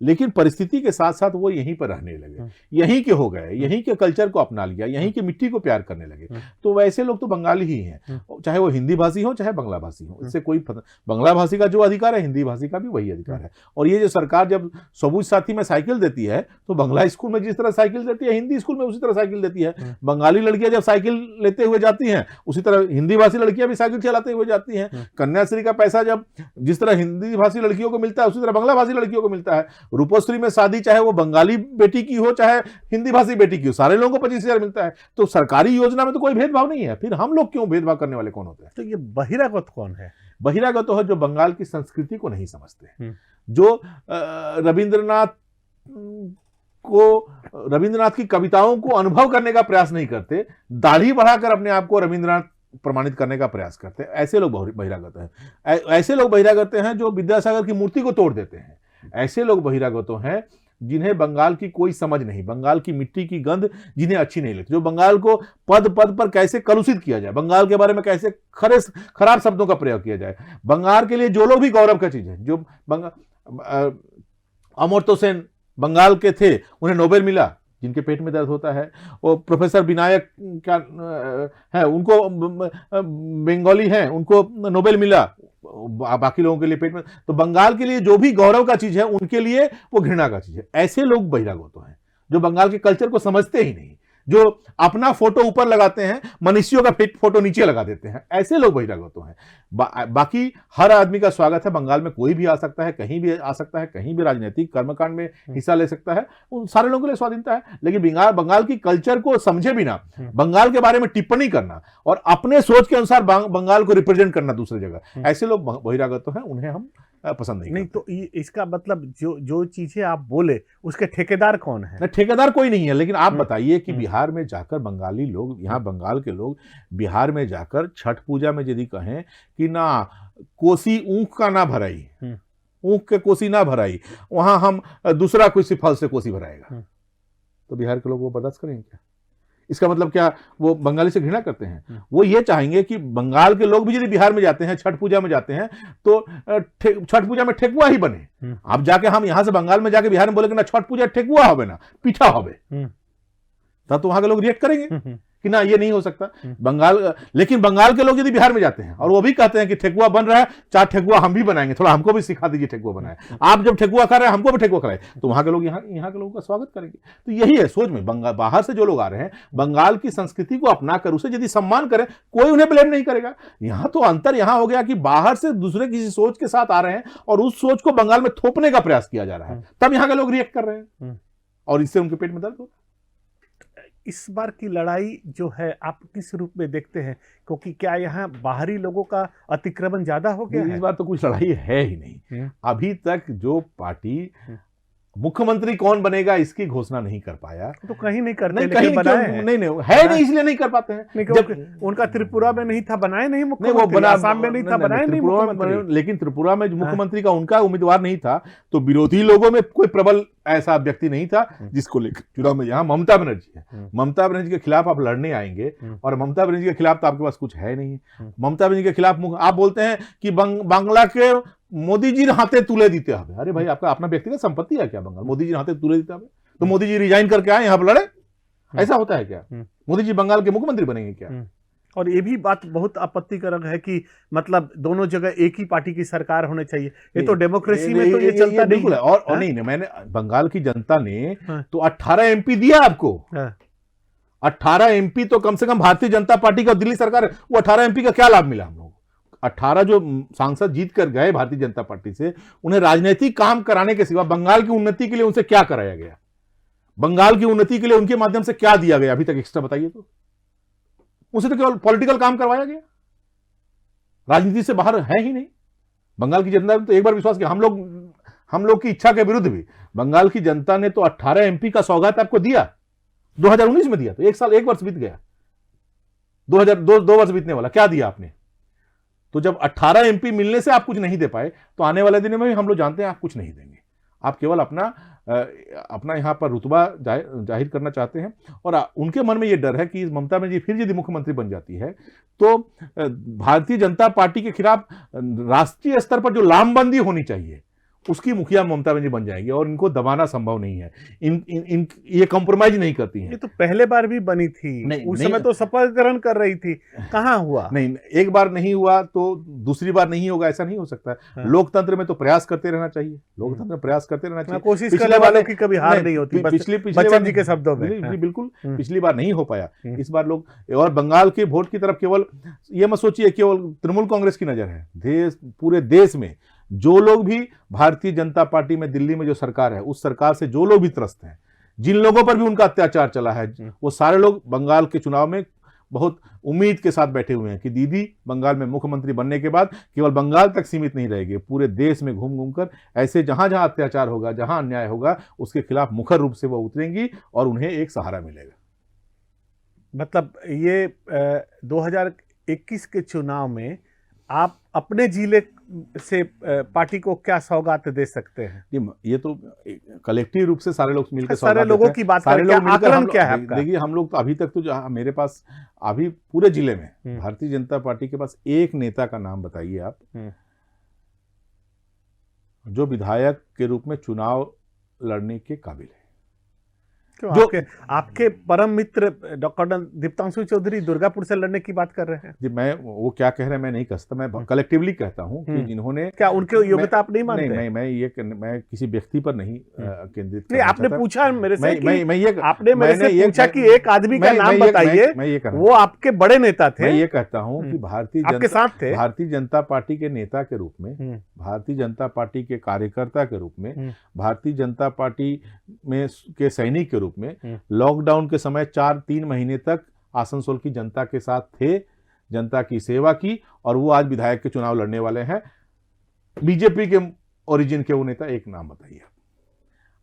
लेकिन परिस्थिति के साथ साथ वो यहीं पर रहने लगे, यहीं के हो गए, यहीं के कल्चर को अपना लिया, यहीं की मिट्टी को प्यार करने लगे। तो वैसे लोग तो बंगाली ही हैं, चाहे वो हिंदी भाषी हो चाहे बंगला भाषी हो, इससे कोई बंगला भाषी का जो अधिकार है हिंदी भाषी का भी वही अधिकार है। और ये जो सरकार जब सबुज साथी में साइकिल देती है तो बंगला स्कूल में जिस तरह साइकिल देती है हिंदी स्कूल में उसी तरह साइकिल देती है। बंगाली लड़कियां जब साइकिल लेते हुए जाती हैं उसी तरह हिंदी भाषी लड़कियां भी साइकिल चलाते हुए जाती हैं। कन्याश्री का पैसा जब जिस तरह हिंदी भाषी लड़कियों को मिलता है उसी तरह बंगला भाषी लड़कियों को मिलता है। रूपोश्री में शादी चाहे वो बंगाली बेटी की हो चाहे हिंदी भाषी बेटी की हो, सारे लोगों को 25,000 मिलता है। तो सरकारी योजना में तो कोई भेदभाव नहीं है, फिर हम लोग क्यों भेदभाव करने वाले कौन होते हैं? तो ये बहिरागत कौन है? बहिरागत तो है जो बंगाल की संस्कृति को नहीं समझते, जो रविंद्रनाथ की कविताओं को अनुभव करने का प्रयास नहीं करते, दाढ़ी बढ़ाकर अपने आप को रविंद्रनाथ प्रमाणित करने का प्रयास करते हैं, ऐसे लोग बहिरागत हैं। ऐसे लोग बहिरागत हैं जो विद्यासागर की मूर्ति को तोड़ देते हैं। ऐसे लोग बहिरागत हैं जिन्हें बंगाल की कोई समझ नहीं, बंगाल की मिट्टी की गंध जिन्हें अच्छी नहीं लगती, जो बंगाल को पद पद पर कैसे कलुषित किया जाए, बंगाल के बारे में कैसे खराब शब्दों का प्रयोग किया जाए। बंगाल के लिए जो लोग भी गौरव का चीज है, जो अमर्त्य सेन बंगाल के थे, उन्हें नोबेल मिला, जिनके पेट में दर्द होता है, वो प्रोफेसर विनायक का है, उनको बंगाली हैं, उनको नोबेल मिला, बाकी लोगों के लिए पेट में, तो बंगाल के लिए जो भी गौरव का चीज है उनके लिए वो घृणा का चीज है। ऐसे लोग बहिरागत हैं जो बंगाल के कल्चर को समझते ही नहीं, जो अपना फोटो ऊपर लगाते हैं, मनुष्यों का फोटो नीचे लगा देते हैं, ऐसे लोग बहिरागत हैं। बाकी हर आदमी का स्वागत है, बंगाल में कोई भी आ सकता है, कहीं भी आ सकता है, कहीं भी राजनीतिक कर्मकांड में हिस्सा ले सकता है, उन सारे लोगों के लिए स्वाधीनता है। लेकिन बंगाल की कल्चर को समझे बिना बंगाल के बारे में टिप्पणी करना और अपने सोच के अनुसार बंगाल को रिप्रेजेंट करना दूसरी जगह, ऐसे लोग बहिरागत हैं, उन्हें हम पसंद नहीं तो इसका मतलब जो चीजें आप बोले उसके ठेकेदार कौन है? ठेकेदार कोई नहीं है। लेकिन आप बताइए कि बिहार में जाकर बंगाली लोग, यहाँ बंगाल के लोग बिहार में जाकर छठ पूजा में यदि कहें कि ना कोसी ऊख का ना भराई, ऊख के कोसी ना भराई, वहां हम दूसरा किसी फल से कोसी भराएगा, तो बिहार के लोग वो बर्दाश्त करेंगे क्या? इसका मतलब क्या वो बंगाली से घृणा करते हैं? वो ये चाहेंगे कि बंगाल के लोग भी यदि बिहार में जाते हैं, छठ पूजा में जाते हैं, तो छठ पूजा में ठेकुआ ही बने। अब जाके हम यहां से बंगाल में जाके बिहार में बोलेंगे ना छठ पूजा ठेकुआ होवे ना पीठा होवे, तब तो वहां के लोग रिएक्ट करेंगे कि ना ये नहीं हो सकता। लेकिन बंगाल के लोग यदि बिहार में जाते हैं और वो भी कहते हैं कि ठेकुआ बन रहा है, 4 ठेकुआ हम भी बनाएंगे, थोड़ा हमको भी सिखा दीजिए ठेकुआ बनाए, आप जब ठेकुआ खा रहे हैं हमको भी ठेकुआ खिलाए, तो वहां के लोग यहाँ के लोगों का स्वागत करेंगे। तो यही है सोच में, बाहर से जो लोग आ रहे हैं बंगाल की संस्कृति को अपनाकर उसे यदि सम्मान करें, कोई उन्हें ब्लेम नहीं करेगा। यहाँ तो अंतर यहाँ हो गया कि बाहर से दूसरे किसी सोच के साथ आ रहे हैं और उस सोच को बंगाल में थोपने का प्रयास किया जा रहा है, तब यहाँ के लोग रिएक्ट कर रहे हैं और इससे उनके पेट में दर्द होता है। इस बार की लड़ाई जो है आप किस रूप में देखते हैं? क्योंकि क्या यहाँ बाहरी लोगों का अतिक्रमण ज्यादा हो गया है? इस बार तो कुछ लड़ाई है ही नहीं। अभी तक जो पार्टी मुख्यमंत्री कौन बनेगा इसकी घोषणा नहीं कर पाया, तो कहीं नहीं करते, नहीं कहीं बनाए नहीं है नहीं, इसलिए नहीं कर पाते हैं। जब उनका त्रिपुरा में नहीं था, बनाए नहीं मुख्यमंत्री, आसाम में नहीं था, बनाए नहीं मुख्यमंत्री। लेकिन त्रिपुरा में मुख्यमंत्री का उनका उम्मीदवार नहीं था, तो विरोधी लोगों में कोई प्रबल ऐसा व्यक्ति नहीं था जिसको लेकर चुनाव में। यहाँ ममता बनर्जी है, ममता बनर्जी के खिलाफ आप लड़ने आएंगे और ममता बनर्जी के खिलाफ तो आपके पास कुछ है नहीं। ममता बनर्जी के खिलाफ आप बोलते हैं कि बांग्ला के मोदी जी हाथे तुले दीते हमें। अरे भाई, आपका अपना व्यक्तिगत संपत्ति है क्या बंगाल? मोदी जी हाथे तुले देते हमें, तो मोदी जी रिजाइन करके आए यहाँ पर लड़े, ऐसा होता है क्या? मोदी जी बंगाल के मुख्यमंत्री बनेंगे क्या? और ये भी बात बहुत आपत्तिजनक है कि मतलब दोनों जगह एक ही पार्टी की सरकार होने चाहिए। ये तो डेमोक्रेसी में तो ये चलता नहीं है। और नहीं, मैंने बंगाल की जनता ने तो 18 एमपी दिया आपको। 18 एमपी तो कम से कम भारतीय जनता पार्टी का दिल्ली सरकार, वो 18 एमपी का क्या लाभ मिला हम लोग? 18 जो सांसद जीत कर गए भारतीय जनता पार्टी से, उन्हें राजनीतिक काम कराने के सिवा बंगाल की उन्नति के लिए उनसे क्या कराया गया? बंगाल की उन्नति के लिए उनके माध्यम से क्या दिया गया अभी तक एक्स्ट्रा? बताइए तो। उनसे तो केवल पॉलिटिकल काम करवाया गया, राजनीति से बाहर है ही नहीं। बंगाल की जनता ने तो एक बार विश्वास किया, हम लोग की इच्छा के विरुद्ध भी बंगाल की जनता ने तो 18 एमपी का सौगात आपको दिया। 2019 में दिया, तो एक वर्ष बीत गया, 2 वर्ष बीतने वाला, क्या दिया आपने? तो जब 18 एमपी मिलने से आप कुछ नहीं दे पाए, तो आने वाले दिनों में भी हम लोग जानते हैं आप कुछ नहीं देंगे। आप केवल अपना यहाँ पर रुतबा जाहिर करना चाहते हैं, और उनके मन में ये डर है कि ममता बनर्जी फिर यदि मुख्यमंत्री बन जाती है तो भारतीय जनता पार्टी के खिलाफ राष्ट्रीय स्तर पर जो लामबंदी होनी चाहिए उसकी मुखिया ममता बनर्जी बन जाएंगी, और इनको दबाना संभव नहीं है। ये कॉम्प्रोमाइज नहीं करती हैं। ये तो पहले बार भी बनी थी, उस समय तो शपथ ग्रहण कर रही थी, कहाँ हुआ? नहीं, एक बार नहीं हुआ तो दूसरी बार नहीं होगा, ऐसा नहीं हो सकता है। लोकतंत्र में तो प्रयास करते रहना चाहिए, लोकतंत्र में प्रयास करते रहना चाहिए। कोशिश करने वालों की कभी हार नहीं होती, पिछले बच्चन जी के शब्दों में। बिल्कुल, पिछली बार नहीं हो पाया, इस बार लोग, और बंगाल के वोट की तरफ केवल ये मत सोचिए केवल तृणमूल कांग्रेस की नजर है। पूरे देश में जो लोग भी भारतीय जनता पार्टी में दिल्ली में जो सरकार है, उस सरकार से जो लोग भी त्रस्त हैं, जिन लोगों पर भी उनका अत्याचार चला है, वो सारे लोग बंगाल के चुनाव में बहुत उम्मीद के साथ बैठे हुए हैं कि दीदी बंगाल में मुख्यमंत्री बनने के बाद केवल बंगाल तक सीमित नहीं रहेगी, पूरे देश में घूम घूम कर ऐसे जहां जहां अत्याचार होगा, जहां अन्याय होगा, उसके खिलाफ मुखर रूप से वो उतरेंगी और उन्हें एक सहारा मिलेगा। मतलब ये 2021 के चुनाव में आप अपने जिले से पार्टी को क्या सौगात दे सकते हैं? ये तो कलेक्टिव रूप से सारे लोग मिलकर, सारे लोगों की बात करें, क्या आकलन क्या है आपका? देखिए, हम लोग तो अभी तक तो मेरे पास अभी पूरे जिले में भारतीय जनता पार्टी के पास एक नेता का नाम बताइए आप, जो विधायक के रूप में चुनाव लड़ने के काबिल है। जो आपके परम मित्र डॉक्टर दीप्तांशु चौधरी दुर्गापुर से लड़ने की बात कर रहे हैं। जी, मैं वो क्या कह रहे हैं मैं नहीं कह सकता, मैं कलेक्टिवली कहता हूँ कि जिन्होंने, क्या उनके योग्यता आप नहीं मानते? नहीं, मैं किसी व्यक्ति पर नहीं केंद्रित नहीं, आपने पूछा मेरे से आपने मेरे से पूछा कि एक आदमी का नाम बताइए, वो आपके बड़े नेता थे। मैं ये कहता हूँ कि भारतीय जनता पार्टी के नेता के रूप में, भारतीय जनता पार्टी के कार्यकर्ता के रूप में, भारतीय जनता पार्टी में के सैनिक के रूप में लॉकडाउन के समय 3 महीने तक आसनसोल की जनता के साथ थे, जनता की सेवा की, और वो आज विधायक के चुनाव लड़ने वाले हैं। बीजेपी के ओरिजिन के वो नेता, एक नाम बताइए।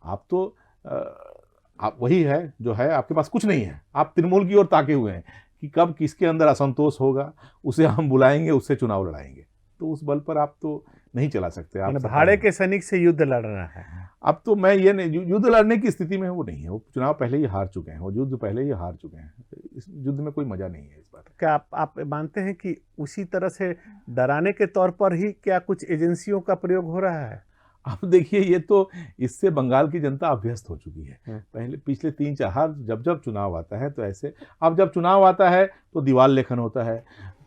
आप तो आप वही है जो है, आपके पास कुछ नहीं है, आप तृणमूल की ओर ताके हुए हैं कि कब किसके अंदर असंतोष होगा, उसे हम बुलाएंगे, उससे चुनाव लड़ाएंगे। तो उस बल पर आप तो नहीं चला सकते। आप भाड़े के सैनिक से युद्ध लड़ना है। अब तो मैं ये नहीं, युद्ध लड़ने की स्थिति में वो नहीं है, वो चुनाव पहले ही हार चुके हैं, वो युद्ध पहले ही हार चुके हैं। इस युद्ध में कोई मजा नहीं है इस बार। क्या आप मानते हैं कि उसी तरह से डराने के तौर पर ही क्या कुछ एजेंसियों का प्रयोग हो रहा है? आप देखिए, ये तो इससे बंगाल की जनता अभ्यस्त हो चुकी है। पिछले 3-4 जब चुनाव आता है तो ऐसे, अब जब चुनाव आता है तो दीवार लेखन होता है,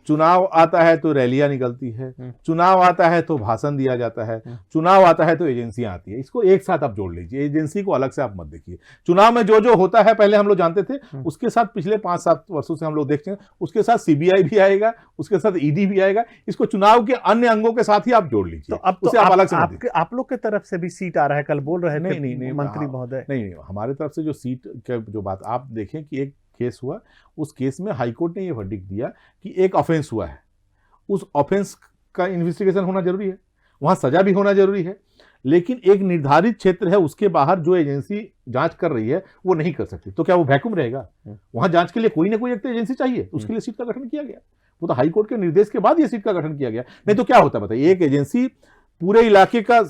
चुनाव आता है तो रैलियां निकलती है, चुनाव आता है तो भाषण दिया जाता है, चुनाव आता है तो एजेंसियां आती है। इसको एक साथ आप जोड़ लीजिए, एजेंसी को अलग से आप मत देखिए। चुनाव में जो होता है पहले हम लोग जानते थे, उसके साथ पिछले 5-7 वर्षों से हम लोग देखते हैं, उसके साथ सीबीआई भी आएगा, उसके साथ ईडी भी आएगा। इसको चुनाव के अन्य अंगों के साथ ही आप जोड़ लीजिए। तो अब तो आप अलग से आप लोग की तरफ से भी सीट आ रहा है, कल बोल रहे थे नहीं मंत्री महोदय। नहीं, हमारी तरफ से जो सीट जो बात आप देखें कि एक केस हुआ, उस केस में हाईकोर्ट ने यह वर्डिक्ट दिया कि एक ऑफेंस हुआ है, उस ऑफेंस का इन्वेस्टिगेशन होना जरूरी है, वहां सजा भी होना जरूरी है, लेकिन एक निर्धारित क्षेत्र है उसके बाहर जो एजेंसी जांच कर रही है वो नहीं कर सकती। तो क्या वो वैक्यूम रहेगा? वहां जांच के लिए कोई ना कोई एक तो एजेंसी चाहिए, उसके लिए सीट का गठन किया गया। वो तो हाईकोर्ट के निर्देश के बाद ये सीट का गठन किया गया। नहीं तो क्या होता बताइए, एक एजेंसी पूरे इलाके का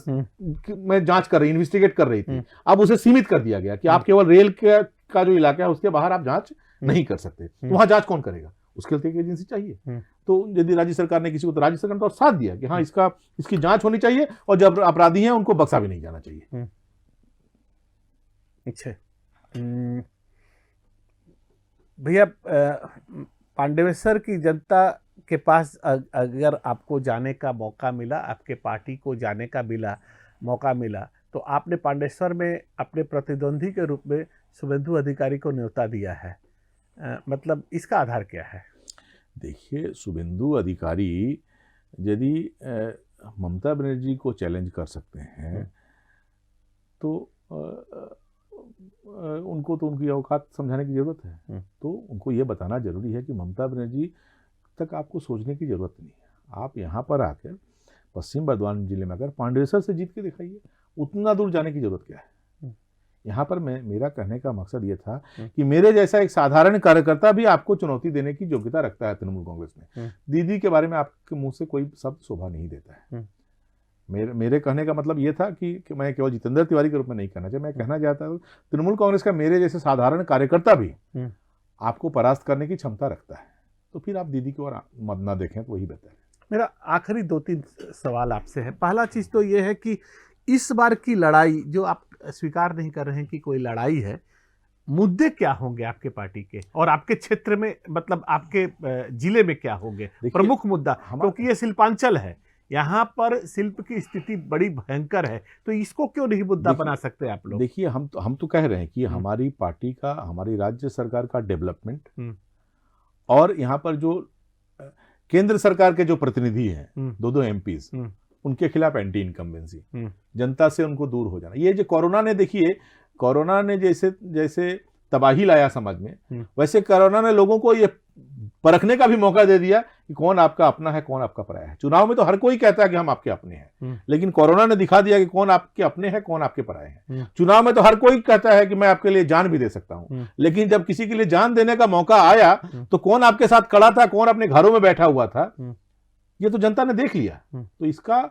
में जांच कर रही, इन्वेस्टिगेट कर रही थी, अब उसे सीमित कर दिया गया कि आप केवल रेल का जो इलाका है उसके बाहर आप जांच नहीं कर सकते। तो वहां जांच कौन करेगा? उसके लिए एक एजेंसी चाहिए। तो यदि राज्य सरकार ने किसी को, तो राज्य सरकार ने तो साथ दिया कि हाँ इसकी जांच होनी चाहिए, और जब अपराधी हैं उनको बख्शा भी नहीं जाना चाहिए। अच्छा भैया, पांडेसर की जनता के पास अगर आपको जाने का मौका मिला, आपके पार्टी को जाने का मौका मिला, तो आपने पांडेसर में अपने प्रतिद्वंदी के रूप में शुभेंदु अधिकारी को न्योता दिया है। मतलब इसका आधार क्या है? देखिए, शुभेंदु अधिकारी यदि ममता बनर्जी को चैलेंज कर सकते हैं तो उनको तो उनकी औकात समझाने की जरूरत है। तो उनको ये बताना जरूरी है कि ममता बनर्जी तक आपको सोचने की जरूरत नहीं है। आप यहाँ पर आकर पश्चिम बर्धमान जिले में अगर पांडेसर से जीत के दिखाइए, उतना दूर जाने की जरूरत क्या है? यहाँ पर मेरा कहने का मकसद ये था कि मेरे जैसा एक साधारण कार्यकर्ता भी आपको चुनौती देने की योग्यता रखता है तृणमूल कांग्रेस में। दीदी के बारे में आपके मुंह से कोई शब्द शोभा नहीं देता है। मेरे कहने का मतलब ये था कि मैं केवल जितेंद्र तिवारी के रूप में नहीं कहना चाहिए, मैं कहना चाहता हूँ तृणमूल कांग्रेस का मेरे जैसे साधारण कार्यकर्ता भी आपको परास्त करने की क्षमता रखता है। तो फिर आप दीदी की ओर मत ना देखें तो वही बेहतर है। मेरा आखिरी 2-3 सवाल आपसे है। पहला चीज तो ये है कि इस बार की लड़ाई जो आप स्वीकार नहीं कर रहे हैं कि कोई लड़ाई है, मुद्दे क्या होंगे आपके पार्टी के और आपके क्षेत्र में, मतलब आपके जिले में क्या होंगे प्रमुख मुद्दा? क्योंकि ये शिल्पांचल है, यहाँ पर शिल्प की स्थिति बड़ी भयंकर है, तो इसको क्यों नहीं मुद्दा बना सकते आप लोग? देखिए, हम तो कह रहे हैं कि हमारी पार्टी का, हमारी राज्य सरकार का डेवलपमेंट और यहाँ पर जो केंद्र सरकार के जो प्रतिनिधि हैं, 2 एमपीज, उनके खिलाफ एंटी इनकम्बेंसी, जनता से उनको दूर हो जाना। ये जो कोरोना ने, देखिए कोरोना ने जैसे तबाही लाया समाज में, वैसे कोरोना ने लोगों को ये परखने का भी मौका दे दिया कि कौन आपका अपना है, कौन आपका पराया है। चुनाव में तो हर कोई कहता है कि हम आपके अपने हैं, लेकिन कोरोना ने दिखा दिया कि कौन आपके अपने हैं, कौन आपके पराए हैं। चुनाव में तो हर कोई कहता है कि मैं आपके लिए जान भी दे सकता हूं, लेकिन जब किसी के लिए जान देने का मौका आया तो कौन आपके साथ खड़ा था, कौन अपने घरों में बैठा हुआ था, ये तो जनता ने देख लिया। तो इसका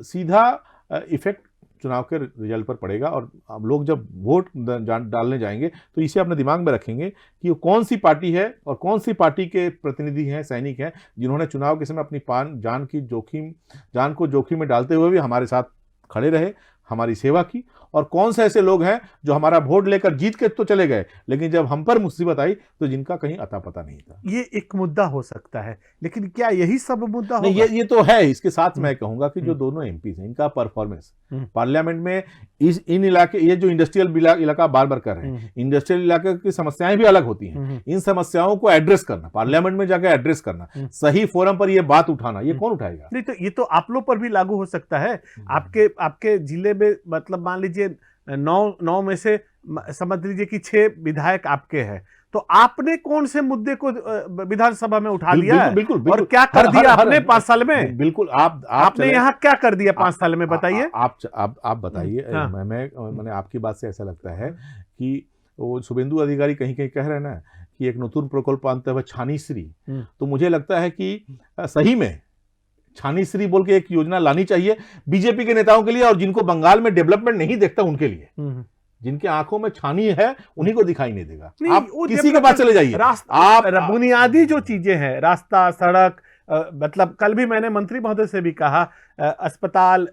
सीधा इफेक्ट चुनाव के रिजल्ट पर पड़ेगा, और अब लोग जब वोट डालने जाएंगे तो इसे अपने दिमाग में रखेंगे कि वो कौन सी पार्टी है और कौन सी पार्टी के प्रतिनिधि हैं, सैनिक हैं, जिन्होंने चुनाव के समय अपनी जान को जोखिम में डालते हुए भी हमारे साथ खड़े रहे, हमारी सेवा की, और कौन से ऐसे लोग हैं जो हमारा वोट लेकर जीत के तो चले गए, लेकिन जब हम पर मुसीबत आई तो जिनका कहीं अता पता नहीं था। ये एक मुद्दा हो सकता है, लेकिन क्या यही सब मुद्दा नहीं, होगा? ये तो है। इसके साथ मैं कहूंगा कि जो दोनों एमपी हैं, इनका परफॉर्मेंस पार्लियामेंट में इन इलाके, ये जो इंडस्ट्रियल इलाका बार बार कर रहे हैं, इंडस्ट्रियल इलाके की समस्याएं भी अलग होती हैं, इन समस्याओं को एड्रेस करना, पार्लियामेंट में जाकर एड्रेस करना, सही फोरम पर ये बात उठाना, ये कौन उठाएगा? नहीं, तो ये तो आप लोग पर भी लागू हो सकता है। आपके जिले में मतलब मान लीजिए 9 में से समझ लीजिए कि 6 विधायक आपके हैं, तो आपने कौन से मुद्दे को विधानसभा में उठा लिया है? बिल्कुल, और क्या कर दिया आपने 5 साल में? बिल्कुल, आपने यहाँ क्या कर दिया 5 साल में, बताइए। आप बताइए। मैंने आपकी बात से ऐसा लगता है कि वो शुभेंदु अधिकारी कहीं कहीं कह रहे हैं ना कि एक नतून प्रकल्प आनते हुए छानीश्री, तो मुझे लगता है कि सही में छानीश्री बोल के एक योजना लानी चाहिए बीजेपी के नेताओं के लिए, और जिनको बंगाल में डेवलपमेंट नहीं देखता उनके लिए। जिनके आंखों में छानी है उन्हीं को दिखाई नहीं देगा। आप किसी के पास चले जाइए, आप बुनियादी जो चीजें हैं, रास्ता, सड़क, मतलब कल भी मैंने मंत्री महोदय से भी कहा, अस्पताल,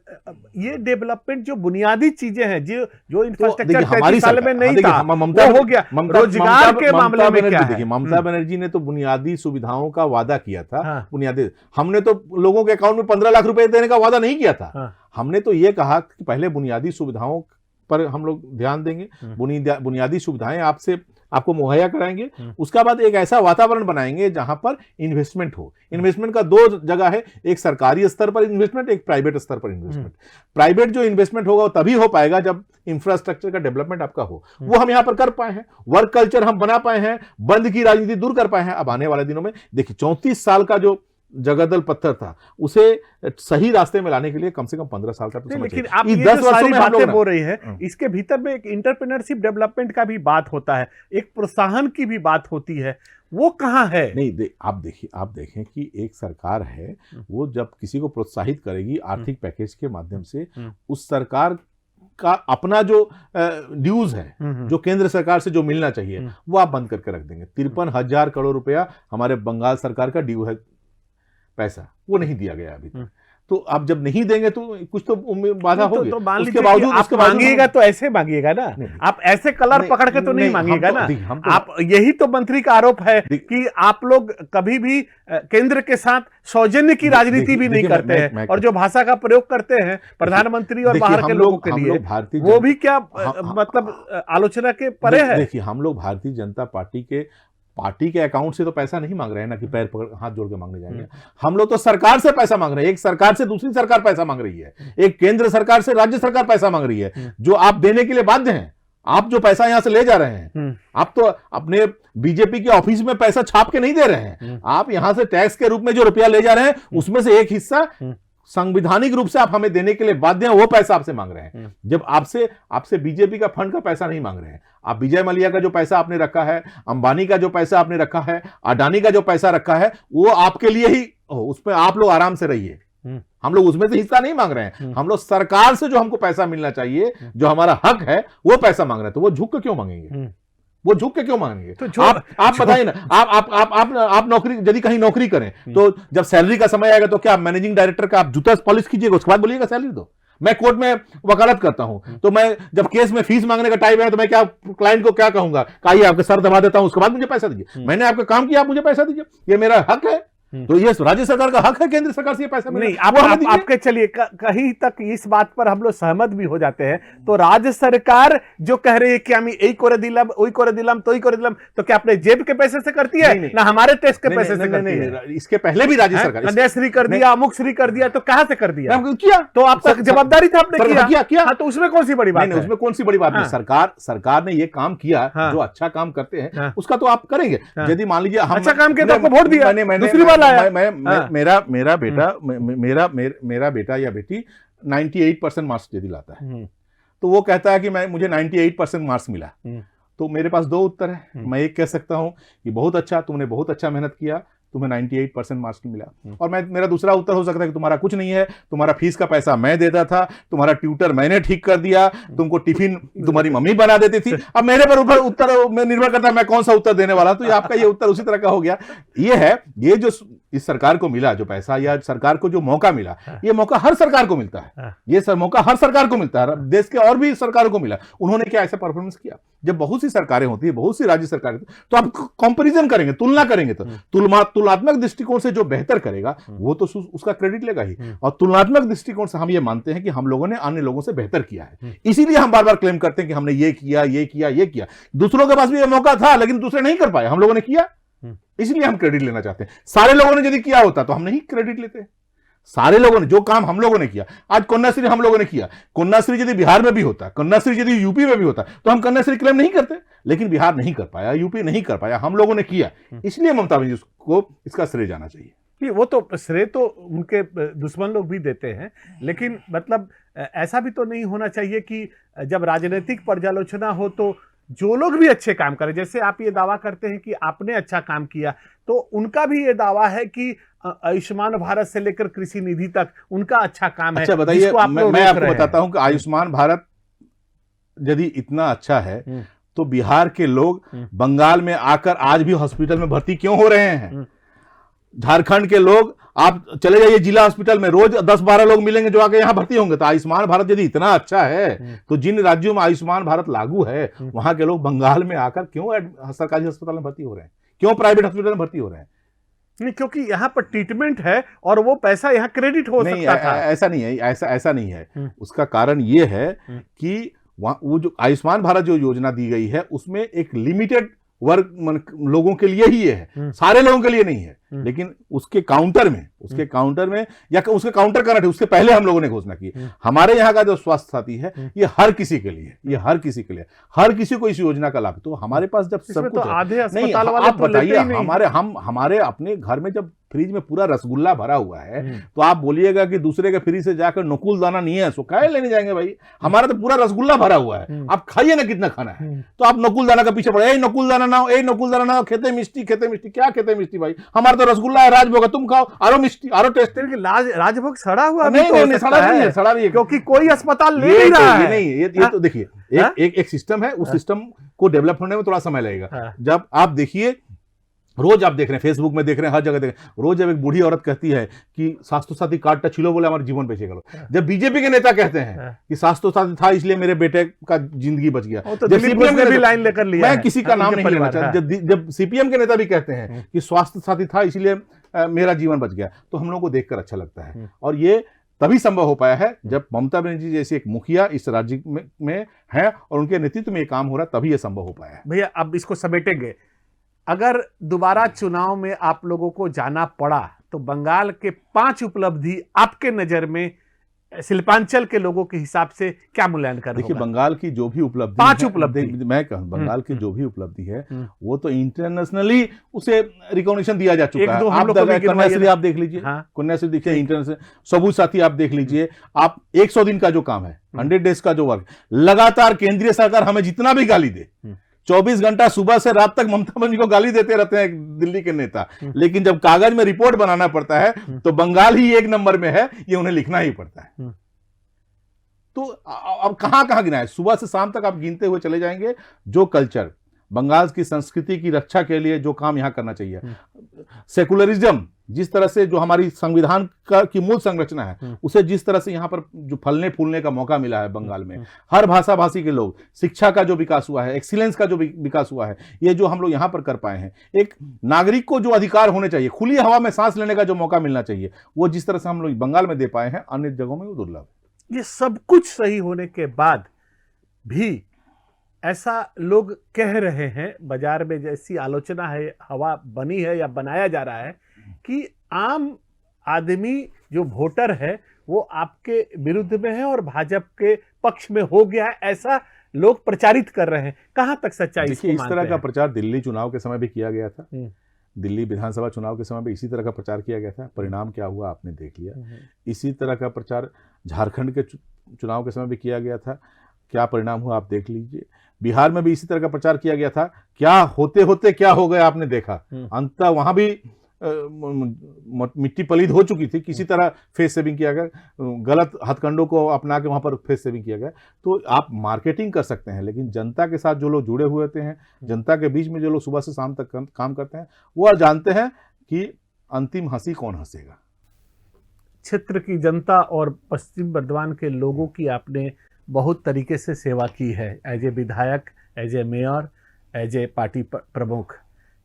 ये डेवलपमेंट जो बुनियादी चीजें हैं, जो इंफ्रास्ट्रक्चर 35 साल में नहीं था, वो हो गया। रोजगार के मामले में क्या है? देखिए, ममता बनर्जी ने तो बुनियादी सुविधाओं का वादा किया था। बुनियादी, हमने तो लोगों के अकाउंट में 15 लाख रुपए देने का वादा नहीं किया था। हमने तो ये कहा कि पहले बुनियादी सुविधाओं पर हम लोग ध्यान देंगे, बुनियादी सुविधाएं आपको मुहैया कराएंगे, उसका बाद एक ऐसा वातावरण बनाएंगे जहां पर इन्वेस्टमेंट हो। इन्वेस्टमेंट का 2 जगह है, एक सरकारी स्तर पर इन्वेस्टमेंट, एक प्राइवेट स्तर पर इन्वेस्टमेंट। प्राइवेट जो इन्वेस्टमेंट होगा वो तभी हो पाएगा जब इंफ्रास्ट्रक्चर का डेवलपमेंट आपका हो। वो हम यहां पर कर पाए हैं, वर्क कल्चर हम बना पाए हैं, बंद की राजनीति दूर कर पाए हैं। अब आने वाले दिनों में देखिए, 34 साल का जो जगदल पत्थर था, उसे सही रास्ते में लाने के लिए कम से कम 15 साल का तो समय चाहिए। लेकिन आप ये 10 सारी बातें बोल रही है, इसके भीतर में एक इंटरप्रेन्योरशिप डेवलपमेंट का भी बात होता है, एक प्रोत्साहन की भी बात होती है, वो कहाँ है? नहीं, आप देखें कि एक सरकार है, वो जब किसी को प्रोत्साहित करेगी आर्थिक पैकेज के माध्यम से, उस सरकार का अपना जो ड्यूज है, जो केंद्र सरकार से जो मिलना चाहिए, वो आप बंद करके रख देंगे। 53,000 करोड़ रुपया हमारे बंगाल सरकार का ड्यू है, पैसा वो नहीं दिया गया अभी तक। तो आप जब नहीं देंगे तो कुछ तो बाधा होगी। तो मान लीजिए आप मांगिएगा तो ऐसे मांगिएगा ना, आप ऐसे कलर पकड़ के तो नहीं मांगिएगा ना। आप, यही तो मंत्री का आरोप है कि आप लोग कभी भी केंद्र के साथ सौजन्य की राजनीति भी नहीं करते हैं, और जो भाषा का प्रयोग करते हैं प्रधानमंत्री और बाहर के लोगों के लिए, वो भी क्या मतलब आलोचना के परे है। देखिए, हम लोग भारतीय जनता पार्टी के अकाउंट से तो पैसा नहीं मांग रहे हैं ना, कि पैर पकड़ हाथ जोड़ के मांगने जाएंगे। हम लोग तो सरकार से पैसा मांग रहे हैं। एक सरकार से दूसरी सरकार पैसा मांग रही है, एक केंद्र सरकार से राज्य सरकार पैसा मांग रही है, जो आप देने के लिए बाध्य हैं। आप जो पैसा यहां से ले जा रहे हैं, आप तो अपने बीजेपी के ऑफिस में पैसा छाप के नहीं दे रहे हैं, आप यहां से टैक्स के रूप में जो रुपया ले जा रहे हैं, उसमें से एक हिस्सा संवैधानिक रूप से आप हमें देने के लिए बाध्य हैं, वो पैसा आपसे मांग रहे हैं। जब आपसे बीजेपी का फंड का पैसा नहीं मांग रहे हैं, आप विजय मल्ल्या का जो पैसा आपने रखा है, अंबानी का जो पैसा आपने रखा है, अडानी का जो पैसा रखा है, वो आपके लिए ही, उसमें आप लोग आराम से रहिए। हम लोग उसमें से हिस्सा नहीं मांग रहे हैं, हम लोग सरकार से जो हमको पैसा मिलना चाहिए, जो हमारा हक है, वो पैसा मांग रहे हैं। तो वो झुक के क्यों मांगेंगे? वो झुक के क्यों मांगेंगे? तो आप बताइए ना, आप नौकरी, यदि कहीं नौकरी करें तो जब सैलरी का समय आएगा तो क्या मैनेजिंग डायरेक्टर का आप जूता पॉलिश कीजिएगा, उसके बाद बोलिएगा सैलरी दो। मैं कोर्ट में वकालत करता हूं, तो मैं जब केस में फीस मांगने का टाइम है तो मैं क्या क्लाइंट को क्या कहूंगा, आइए आपका सर दबा देता हूं, उसके बाद मुझे पैसा दीजिए। मैंने आपका काम किया, आप मुझे पैसा दीजिए, ये मेरा हक है। तो ये राज्य सरकार का हक है केंद्र सरकार से ये पैसा नहीं। आपके चलिए कहीं तक इस बात पर हम लोग सहमत भी हो जाते हैं। तो राज्य सरकार जो कह रही है कि हम यही करे दिलम, वही करे दिलम, तो ही करे दिलम, तो क्या अपने जेब के पैसे से करती है ना हमारे टैक्स के पैसे से करती है? इसके पहले भी राज्य सरकार कन्याश्री कर दिया, अमुकश्री कर दिया, तो कहां से कर दिया? किया तो आपका जवाबदारी था, आपने किया। तो उसमें कौन सी बड़ी बात है? उसमें कौन सी बड़ी बात नहीं। सरकार ने ये काम किया, जो अच्छा काम करते हैं उसका तो आप करेंगे। यदि मान लीजिए अच्छा काम किया तो आपको वोट दिया, दूसरी बार लाया। मेरा बेटा या बेटी 98% मार्क्स यदि लाता है, तो वो कहता है कि मुझे 98% मार्क्स मिला, तो मेरे पास 2 उत्तर है। मैं एक कह सकता हूं कि बहुत अच्छा, तुमने बहुत अच्छा मेहनत किया, तुम्हें 98% मार्क्स मिला। और मेरा दूसरा उत्तर हो सकता है कि तुम्हारा कुछ नहीं है, तुम्हारा फीस का पैसा मैं देता था, तुम्हारा ट्यूटर मैंने ठीक कर दिया, तुमको टिफिन तुम्हारी मम्मी बना देती थी। अब मेरे पर उत्तर निर्भर करता है मैं कौन सा उत्तर देने वाला, तो आपका ये उत्तर उसी तरह का हो गया। ये है, ये जो इस सरकार को मिला जो पैसा या सरकार को जो मौका मिला, ये मौका हर सरकार को मिलता है, ये मौका हर सरकार को मिलता है, देश के और भी सरकारों को मिला। उन्होंने क्या ऐसा परफॉर्मेंस किया? जब बहुत सी सरकारें होती है, बहुत सी राज्य सरकारें, तो आप कंपैरिजन करेंगे, तुलना करेंगे, तो तुलनात्मक दृष्टिकोण से जो बेहतर करेगा वो तो उसका क्रेडिट लेगा ही। और तुलनात्मक दृष्टिकोण से हम ये मानते हैं कि हम लोगों ने अन्य लोगों से बेहतर किया है, इसीलिए हम बार बार क्लेम करते हैं कि हमने ये किया, ये किया, ये किया। दूसरों के पास भी ये मौका था लेकिन दूसरे नहीं कर पाए, हम लोगों ने किया, इसलिए हम क्रेडिट लेना चाहते हैं। सारे लोगों ने यदि किया होता तो हम नहीं क्रेडिट लेते। सारे लोगों ने जो काम हम लोगों ने किया, आज कन्याश्री हम लोगों ने किया, कन्याश्री यदि बिहार में भी होता, कन्याश्री यदि यूपी में भी होता तो हम कन्याश्री क्लेम नहीं करते, लेकिन बिहार नहीं कर पाया, यूपी नहीं कर पाया, हम लोगों ने किया, इसलिए ममता बनर्जी को इसका श्रेय जाना चाहिए। नहीं, वो तो श्रेय तो उनके दुश्मन लोग भी देते हैं, लेकिन मतलब ऐसा भी तो नहीं होना चाहिए कि जब राजनीतिक पर्यालोचना हो तो जो लोग भी अच्छे काम करें, जैसे आप ये दावा करते हैं कि आपने अच्छा काम किया, तो उनका भी ये दावा है कि आयुष्मान भारत से लेकर कृषि निधि तक उनका अच्छा काम है। अच्छा बताइए, मैं आपको बताता हूं कि आयुष्मान भारत यदि इतना अच्छा है तो बिहार के लोग बंगाल में आकर आज भी हॉस्पिटल में भर्ती क्यों हो रहे हैं? झारखंड के लोग, आप चले जाइए जिला हॉस्पिटल में, रोज 10-12 लोग मिलेंगे जो आके यहाँ भर्ती होंगे। तो आयुष्मान भारत यदि इतना अच्छा है तो जिन राज्यों में आयुष्मान भारत लागू है वहां के लोग बंगाल में आकर क्यों सरकारी अस्पताल में भर्ती हो रहे हैं, क्यों प्राइवेट हॉस्पिटल में भर्ती हो रहे हैं? नहीं, क्योंकि यहाँ पर ट्रीटमेंट है और वो पैसा यहाँ क्रेडिट हो सकता था। ऐसा नहीं है, ऐसा नहीं है। उसका कारण ये है कि वो जो आयुष्मान भारत जो योजना दी गई है उसमें एक लिमिटेड वर्ग लोगों के लिए ही है, सारे लोगों के लिए नहीं है। लेकिन उसके काउंटर में या उसके काउंटर करंट है, उसके पहले हम लोगों ने घोषणा की हमारे यहाँ का जो स्वास्थ्य साथी है ये हर किसी के लिए, ये हर किसी के लिए, हर किसी को इस योजना का लाभ। तो हमारे पास जब सब कुछ आधे नहीं, आप बताइए, हमारे अपने घर में जब फ्रिज में पूरा रसगुल्ला भरा हुआ है तो आप बोलिएगा कि दूसरे के फ्रिज से जाकर नकुल दाना नहीं है सो काहे लेने जाएंगे भाई? हमारा तो पूरा रसगुल्ला भरा हुआ है, आप खाइए ना कितना खाना है, तो आप नकुल दाना का पीछे पड़े, नकुल दाना ना हो, नकुल दाना ना हो, खेते मिष्टी, क्या खेते मिष्टी भाई? हमारा तो रसगुल्ला है, राजभोग है, तुम खाओ, आरो मिष्टी, आरो टेस्ट। राजभोग सड़ा हुआ नहीं, सड़ा नहीं है, क्योंकि कोई अस्पताल ले नहीं रहा है। नहीं, ये तो देखिए एक सिस्टम है, उस सिस्टम को डेवलप होने में थोड़ा समय लगेगा। जब आप देखिए, रोज आप देख रहे हैं, फेसबुक में देख रहे हैं, हर जगह देख रहे हैं, रोज जब एक बूढ़ी औरत कहती है कि स्वास्थ्य साथी कार्ड छिलो बोले हमारा जीवन बचेगा, जब बीजेपी के नेता कहते हैं कि स्वास्थ्य साथी था इसलिए मेरे बेटे का जिंदगी बच गया, तो जब सीपीएम ने भी लाइन लेकर लिया, मैं किसी का नाम नहीं लेना चाहता, जब सीपीएम के नेता भी कहते हैं कि स्वास्थ्य साथी था इसलिए मेरा जीवन बच गया, तो हम लोगों को देखकर अच्छा लगता है। और ये तभी संभव हो पाया है जब ममता बनर्जी जैसे एक मुखिया इस राज्य में है और उनके नेतृत्व में ये काम हो रहा है, तभी ये संभव हो पाया है। भैया अब इसको समेटेंगे, अगर दोबारा चुनाव में आप लोगों को जाना पड़ा तो बंगाल के 5 उपलब्धि आपके नजर में शिल्पांचल के लोगों के हिसाब से क्या मूल्यांकन होगा? देखिए, बंगाल की जो भी उपलब्धि, 5 उपलब्धि मैं कहूं, बंगाल की जो भी उपलब्धि है वो तो इंटरनेशनली उसे रिकॉग्निशन दिया जा चुका है। आप कन्याश्री आप देख लीजिए, कन्याश्री देखिए, इंटरनेशनल सबूत साथी आप देख लीजिए, आप 100 दिन का जो काम है, 100 डेज का जो वर्क, लगातार केंद्रीय सरकार हमें जितना भी गाली दे, 24 घंटा सुबह से रात तक ममता बनर्जी को गाली देते रहते हैं दिल्ली के नेता, लेकिन जब कागज में रिपोर्ट बनाना पड़ता है तो बंगाल ही 1 नंबर में है, ये उन्हें लिखना ही पड़ता है। तो अब कहां गिना है, सुबह से शाम तक आप गिनते हुए चले जाएंगे। जो कल्चर, बंगाल की संस्कृति की रक्षा के लिए जो काम यहां करना चाहिए, सेकुलरिज्म, जिस तरह से जो हमारी संविधान की मूल संरचना है उसे जिस तरह से यहाँ पर जो फलने फूलने का मौका मिला है बंगाल में, हर भाषा भाषी के लोग, शिक्षा का जो विकास हुआ है, एक्सीलेंस का जो विकास हुआ है, ये जो हम लोग यहाँ पर कर पाए हैं, एक नागरिक को जो अधिकार होने चाहिए, खुली हवा में सांस लेने का जो मौका मिलना चाहिए, वो जिस तरह से हम लोग बंगाल में दे पाए हैं, अन्य जगहों में वो दुर्लभ है। ये सब कुछ सही होने के बाद भी ऐसा लोग कह रहे हैं, बाजार में जैसी आलोचना है, हवा बनी है या बनाया जा रहा है कि आम आदमी जो वोटर है वो आपके विरुद्ध में है और भाजपा के पक्ष में हो गया है, ऐसा लोग प्रचारित कर रहे हैं। कहां तक सच्चाई? देखिए, इस तरह का प्रचार दिल्ली चुनाव के समय भी किया गया था, दिल्ली विधानसभा चुनाव के समय भी इसी तरह का प्रचार किया गया था, परिणाम क्या हुआ आपने देख लिया। इसी तरह का प्रचार झारखंड के चुनाव के समय भी किया गया था, क्या परिणाम हुआ आप देख लीजिए। बिहार में भी इसी तरह का प्रचार किया गया था, क्या होते होते क्या हो गया आपने देखा। अंततः वहां भी मिट्टी पलीद हो चुकी थी, किसी तरह फेस सेविंग किया गया, गलत हथकंडों को अपना के वहां पर फेस सेविंग किया गया। तो आप मार्केटिंग कर सकते हैं, लेकिन जनता के साथ जो लोग जुड़े हुए होते हैं, जनता के बीच में जो लोग सुबह से शाम तक काम करते हैं, वो जानते हैं कि अंतिम हंसी कौन हंसेगा। क्षेत्र की जनता और पश्चिम बर्धमान के लोगों की आपने बहुत तरीके से सेवा की है, एज ए विधायक, as a mayor, as a party प्रमुख।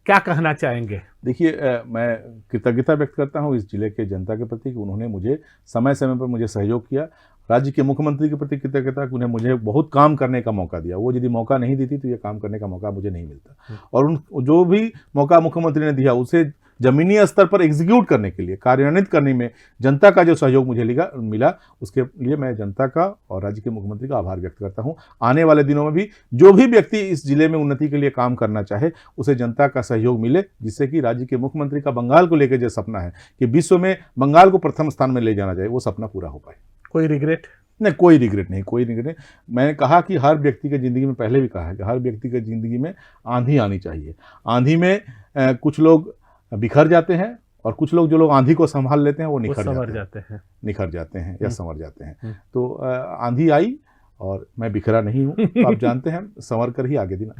क्या कहना चाहेंगे? देखिए, मैं कृतज्ञता व्यक्त करता हूँ इस जिले के जनता के प्रति कि उन्होंने मुझे समय समय पर मुझे सहयोग किया। राज्य के मुख्यमंत्री के प्रति कृतज्ञता कि उन्हें मुझे बहुत काम करने का मौका दिया। वो यदि मौका नहीं देती तो ये काम करने का मौका मुझे नहीं मिलता। और उन जो भी मौका मुख्यमंत्री ने दिया उसे जमीनी स्तर पर एग्जीक्यूट करने के लिए, कार्यान्वित करने में जनता का जो सहयोग मुझे मिला उसके लिए मैं जनता का और राज्य के मुख्यमंत्री का आभार व्यक्त करता हूं। आने वाले दिनों में भी जो भी व्यक्ति इस जिले में उन्नति के लिए काम करना चाहे उसे जनता का सहयोग मिले, जिससे कि राज्य के मुख्यमंत्री का बंगाल को लेकर जो सपना है कि विश्व में बंगाल को प्रथम स्थान में ले जाना चाहिए, वो सपना पूरा हो पाए। कोई रिग्रेट नहीं, कोई रिग्रेट नहीं, कोई रिग्रेट नहीं। मैंने कहा कि हर व्यक्ति की ज़िंदगी में, पहले भी कहा है कि हर व्यक्ति की ज़िंदगी में आंधी आनी चाहिए। आंधी में कुछ लोग बिखर जाते हैं और कुछ लोग, जो लोग आंधी को संभाल लेते हैं वो निखर जाते हैं या संवर जाते हैं। तो आंधी आई और मैं बिखरा नहीं हूँ, तो आप जानते हैं संवर कर ही आगे दिन।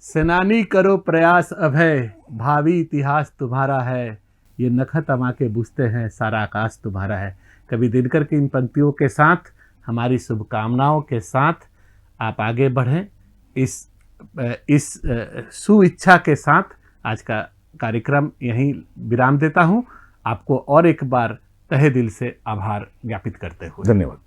सेनानी करो प्रयास अभय, भावी इतिहास तुम्हारा है, ये नखत अमा के बुझते हैं, सारा आकाश तुम्हारा है। कवि दिनकर की इन पंक्तियों के साथ, हमारी शुभकामनाओं के साथ आप आगे बढ़ें। इस सुइच्छा के साथ आज का कार्यक्रम यहीं विराम देता हूं। आपको और एक बार तहे दिल से आभार ज्ञापित करते हुए धन्यवाद।